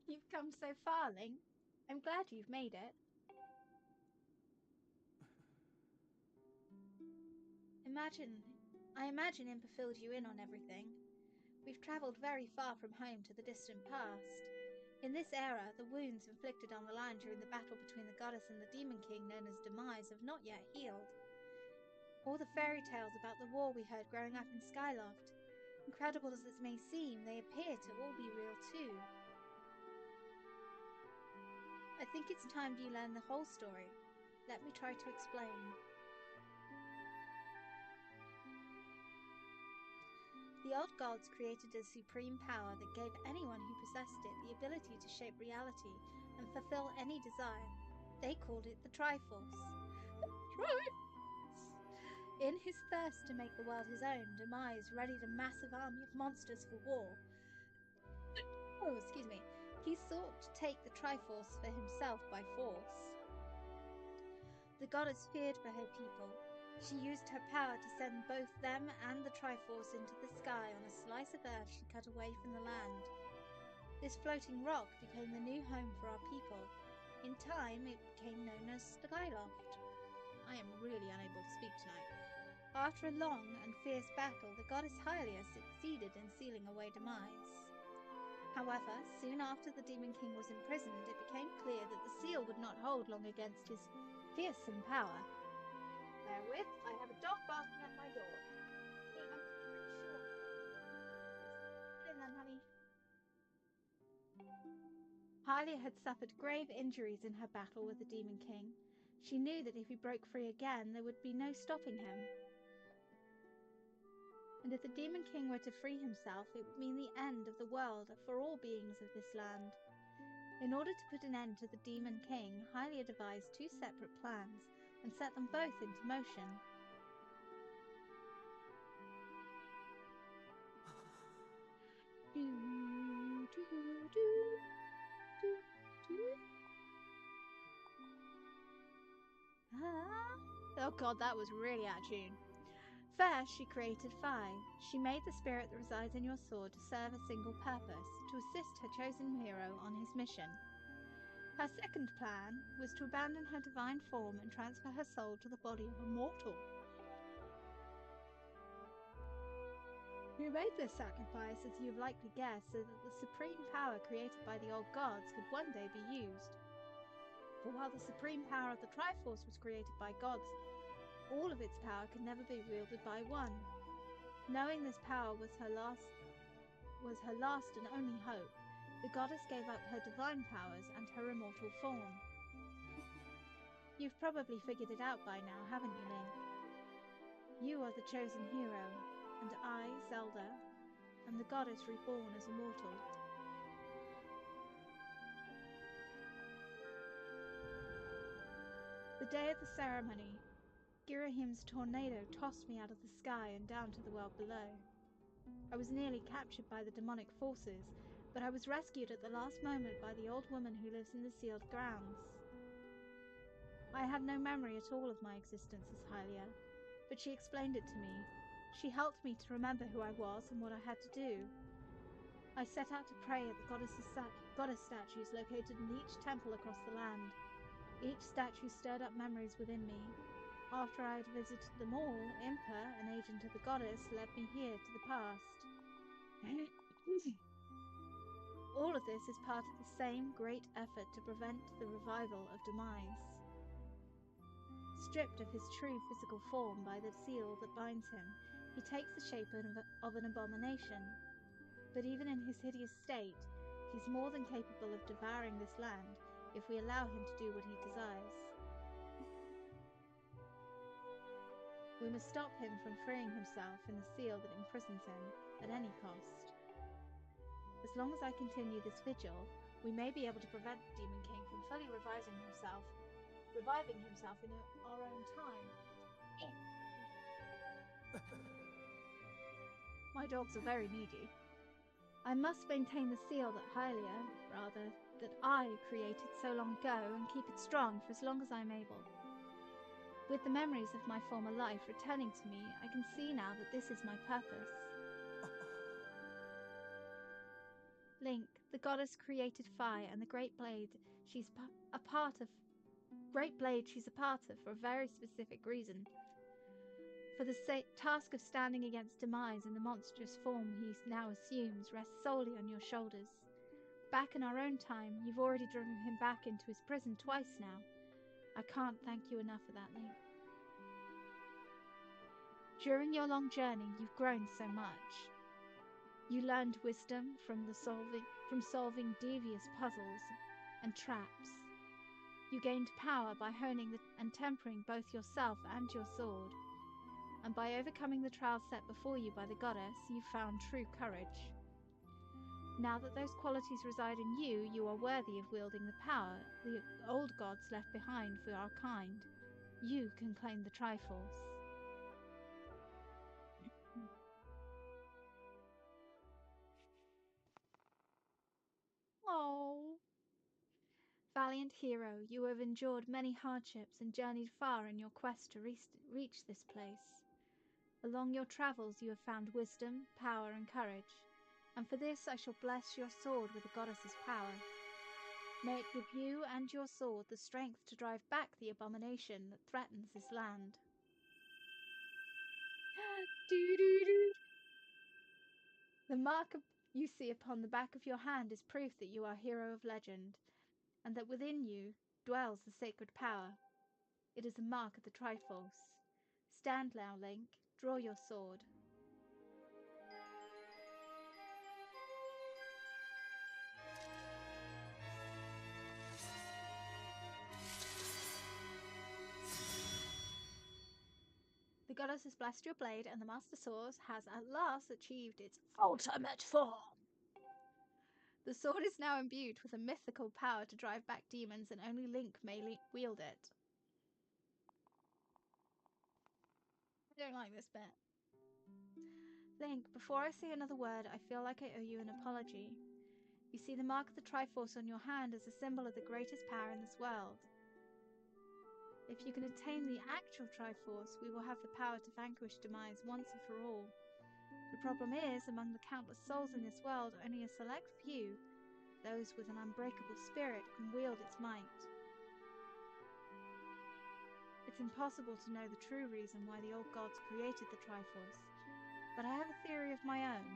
You've come so far, Link. I'm glad you've made it. I imagine Impa filled you in on everything. We've travelled very far from home to the distant past. In this era, the wounds inflicted on the land during the battle between the goddess and the demon king known as Demise have not yet healed. All the fairy tales about the war we heard growing up in Skyloft, incredible as it may seem, they appear to all be real too. I think it's time you learn the whole story. Let me try to explain. The old gods created a supreme power that gave anyone who possessed it the ability to shape reality and fulfill any desire. They called it the Triforce. Triforce! In his thirst to make the world his own, Demise readied a massive army of monsters for war. Oh, excuse me. He sought to take the Triforce for himself by force. The goddess feared for her people. She used her power to send both them and the Triforce into the sky on a slice of earth she cut away from the land. This floating rock became the new home for our people. In time, it became known as Skyloft. I am really unable to speak tonight. After a long and fierce battle, the goddess Hylia succeeded in sealing away Demise. However, soon after the Demon King was imprisoned, it became clear that the seal would not hold long against his fearsome power. Therewith, I have a dog barking at my door. I'm pretty sure. Get in then, honey. Hylia had suffered grave injuries in her battle with the Demon King. She knew that if he broke free again, there would be no stopping him. And if the Demon King were to free himself, it would mean the end of the world for all beings of this land. In order to put an end to the Demon King, Hylia devised two separate plans and set them both into motion. Oh god, that was really out of tune. First, she created 5. She made the spirit that resides in your sword to serve a single purpose, to assist her chosen hero on his mission. Her second plan was to abandon her divine form and transfer her soul to the body of a mortal. Who made this sacrifice, as you have likely guessed, so that the supreme power created by the old gods could one day be used. For while the supreme power of the Triforce was created by gods, all of its power could never be wielded by one. Knowing this power was her last and only hope, the goddess gave up her divine powers and her immortal form. You've probably figured it out by now, haven't you, Link? You are the chosen hero, and I, Zelda, am the goddess reborn as immortal. The day of the ceremony, Girahim's tornado tossed me out of the sky and down to the world below. I was nearly captured by the demonic forces, but I was rescued at the last moment by the old woman who lives in the sealed grounds. I had no memory at all of my existence as Hylia, but she explained it to me. She helped me to remember who I was and what I had to do. I set out to pray at the goddess statues located in each temple across the land. Each statue stirred up memories within me. After I had visited them all, Impa, an agent of the goddess, led me here to the past. All of this is part of the same great effort to prevent the revival of Demise. Stripped of his true physical form by the seal that binds him, he takes the shape of an abomination. But even in his hideous state, he's more than capable of devouring this land, if we allow him to do what he desires. We must stop him from freeing himself in the seal that imprisons him at any cost. As long as I continue this vigil, we may be able to prevent the Demon King from fully reviving himself in our own time. My dogs are very needy. I must maintain the seal that that I created so long ago and keep it strong for as long as I am able. With the memories of my former life returning to me, I can see now that this is my purpose. Link, the goddess created fire and the great blade she's a part of for a very specific reason. For the task of standing against demise in the monstrous form he now assumes rests solely on your shoulders. Back in our own time, you've already driven him back into his prison twice now. I can't thank you enough for that, Link. During your long journey, you've grown so much. You learned wisdom from solving devious puzzles and traps. You gained power by honing and tempering both yourself and your sword. And by overcoming the trials set before you by the goddess, you found true courage. Now that those qualities reside in you, you are worthy of wielding the power the old gods left behind for our kind. You can claim the Triforce. Oh. Valiant hero, you have endured many hardships and journeyed far in your quest to reach this place. Along your travels you have found wisdom, power, and courage, and for this I shall bless your sword with the goddess's power. May it give you and your sword the strength to drive back the abomination that threatens this land. The mark you see upon the back of your hand is proof that you are a hero of legend, and that within you dwells the sacred power. It is a mark of the Triforce. Stand now, Link. Draw your sword. The goddess has blessed your blade, and the Master Sword has at last achieved its ultimate form. The sword is now imbued with a mythical power to drive back demons, and only Link may wield it. I don't like this bit. Link, before I say another word, I feel like I owe you an apology. You see, the mark of the Triforce on your hand is a symbol of the greatest power in this world. If you can attain the actual Triforce, we will have the power to vanquish demise once and for all. The problem is, among the countless souls in this world, only a select few, those with an unbreakable spirit, can wield its might. It's impossible to know the true reason why the old gods created the Triforce, but I have a theory of my own.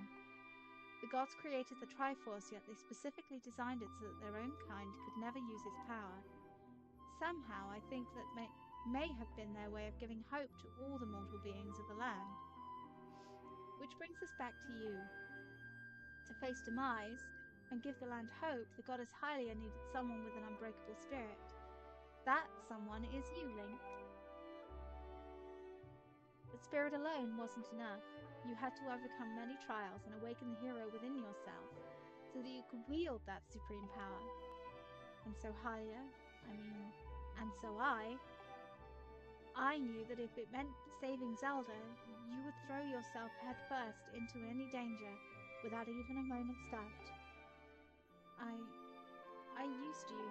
The gods created the Triforce, yet they specifically designed it so that their own kind could never use its power. Somehow, I think that may have been their way of giving hope to all the mortal beings of the land. Which brings us back to you. To face demise and give the land hope, the goddess Hylia needed someone with an unbreakable spirit. That someone is you, Link. But spirit alone wasn't enough. You had to overcome many trials and awaken the hero within yourself, so that you could wield that supreme power. And so I knew that if it meant saving Zelda, you would throw yourself headfirst into any danger without even a moment's doubt. I used you.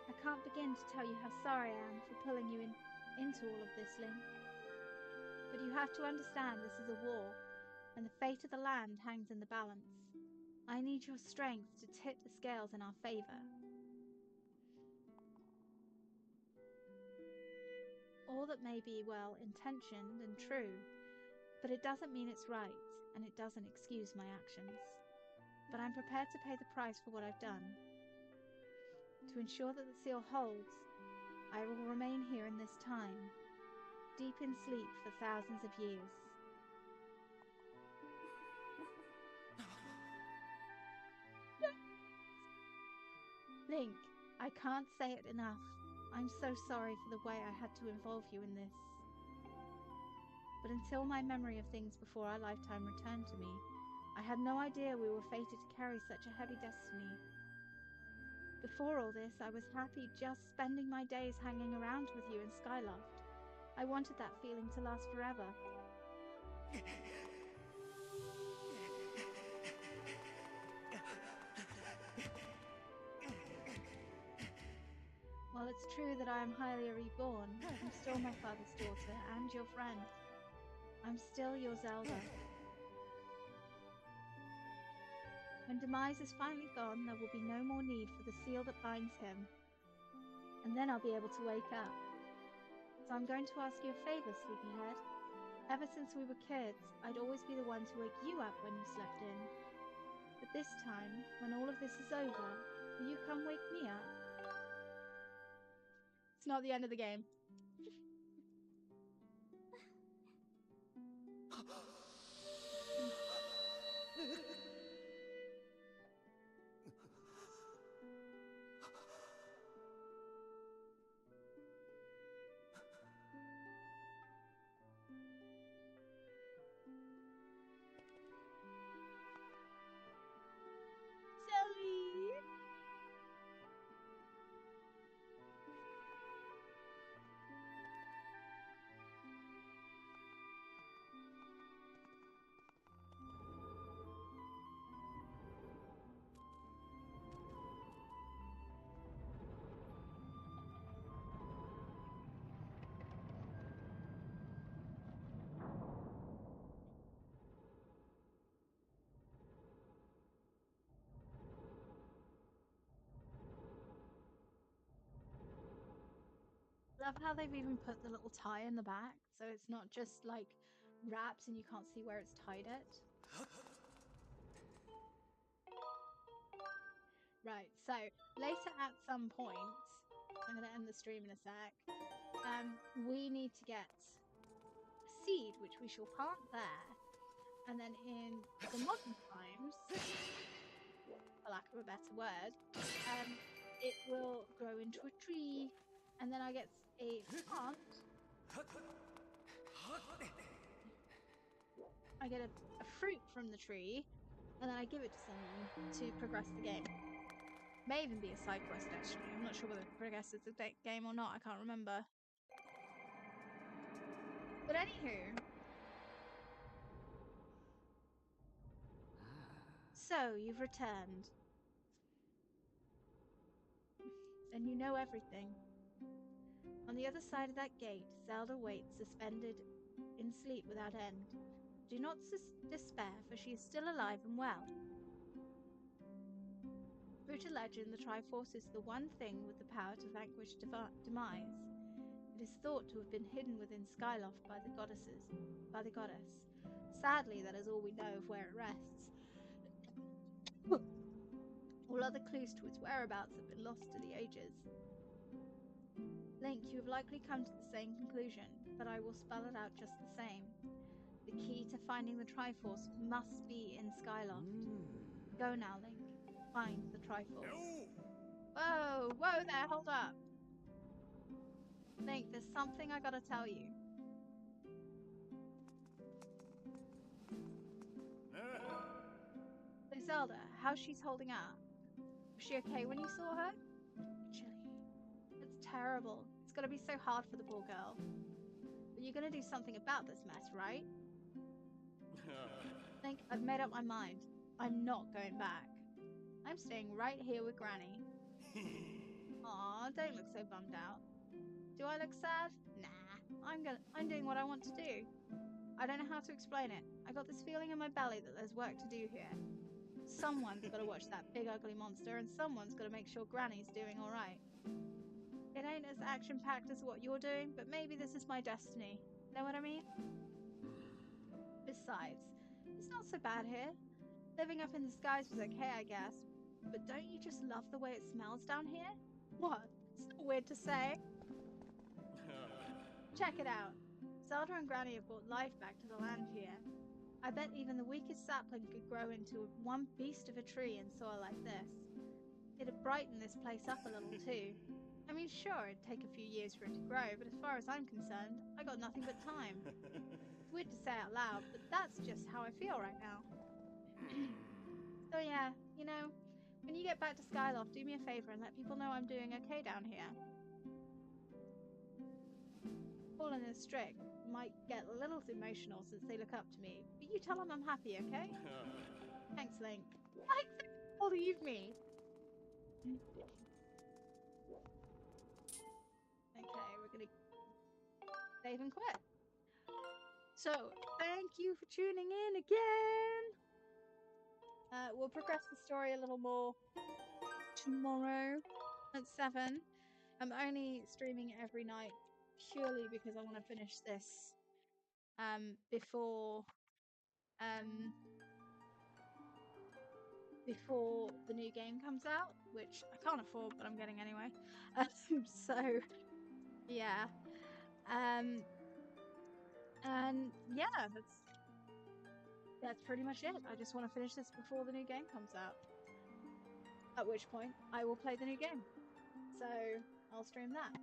I can't begin to tell you how sorry I am for pulling you into all of this, Link. But you have to understand this is a war, and the fate of the land hangs in the balance. I need your strength to tip the scales in our favor. All that may be well-intentioned and true, but it doesn't mean it's right, and it doesn't excuse my actions. But I'm prepared to pay the price for what I've done. To ensure that the seal holds, I will remain here in this time, deep in sleep for thousands of years. Link, I can't say it enough. I'm so sorry for the way I had to involve you in this. But until my memory of things before our lifetime returned to me, I had no idea we were fated to carry such a heavy destiny. Before all this, I was happy just spending my days hanging around with you in Skyloft. I wanted that feeling to last forever. While it's true that I am highly reborn, I'm still my father's daughter and your friend. I'm still your Zelda. When Demise is finally gone, there will be no more need for the seal that binds him. And then I'll be able to wake up. So I'm going to ask you a favour, sleepyhead. Ever since we were kids, I'd always be the one to wake you up when you slept in. But this time, when all of this is over, will you come wake me up? It's not the end of the game. Zoe! Love how they've even put the little tie in the back, so it's not just like wrapped and you can't see where it's tied it. Right, so later at some point, I'm going to end the stream in a sec, we need to get a seed, which we shall plant there, and then in the modern times, for lack of a better word, it will grow into a tree, and then I get a plant. I get a fruit from the tree, and then I give it to someone to progress the game. May even be a side quest, actually. I'm not sure whether it progresses the game or not. I can't remember. But anywho. So, you've returned. And you know everything. On the other side of that gate, Zelda waits, suspended in sleep without end. Do not despair, for she is still alive and well. True to legend, the Triforce is the one thing with the power to vanquish Demise. It is thought to have been hidden within Skyloft by the goddess. Sadly, that is all we know of where it rests. All other clues to its whereabouts have been lost to the ages. Link, you have likely come to the same conclusion, but I will spell it out just the same. The key to finding the Triforce must be in Skyloft. Go now, Link. Find the Triforce. No! Whoa! Whoa there! Hold up! Link, there's something I gotta tell you. So Zelda, how she's holding up? Was she okay when you saw her? Actually, it's terrible. It's gonna be so hard for the poor girl. But you're gonna do something about this mess, right? Link, I've made up my mind. I'm not going back. I'm staying right here with Granny. Aw, don't look so bummed out. Do I look sad? Nah, I'm doing what I want to do. I don't know how to explain it. I got this feeling in my belly that there's work to do here. Someone's got to watch that big ugly monster, and someone's got to make sure Granny's doing alright. It ain't as action-packed as what you're doing, but maybe this is my destiny. Know what I mean? Besides, it's not so bad here. Living up in the skies was okay, I guess. But don't you just love the way it smells down here? What? It's not weird to say. Check it out. Zelda and Granny have brought life back to the land here. I bet even the weakest sapling could grow into one beast of a tree in soil like this. it'd brighten this place up a little too. I mean, sure, it'd take a few years for it to grow, but as far as I'm concerned, I got nothing but time. It's weird to say out loud, but that's just how I feel right now. So yeah, you know, when you get back to Skyloft, do me a favor and let people know I'm doing okay down here. Paul and his strict might get a little emotional since they look up to me, but you tell them I'm happy, okay? Thanks, Link. Like, believe me. Okay, we're gonna save and quit. So, thank you for tuning in again. We'll progress the story a little more tomorrow at 7. I'm only streaming it every night purely because I want to finish this before the new game comes out, which I can't afford, but I'm getting anyway. So yeah, and yeah, that's pretty much it. I just want to finish this before the new game comes out. At which point I will play the new game. So I'll stream that.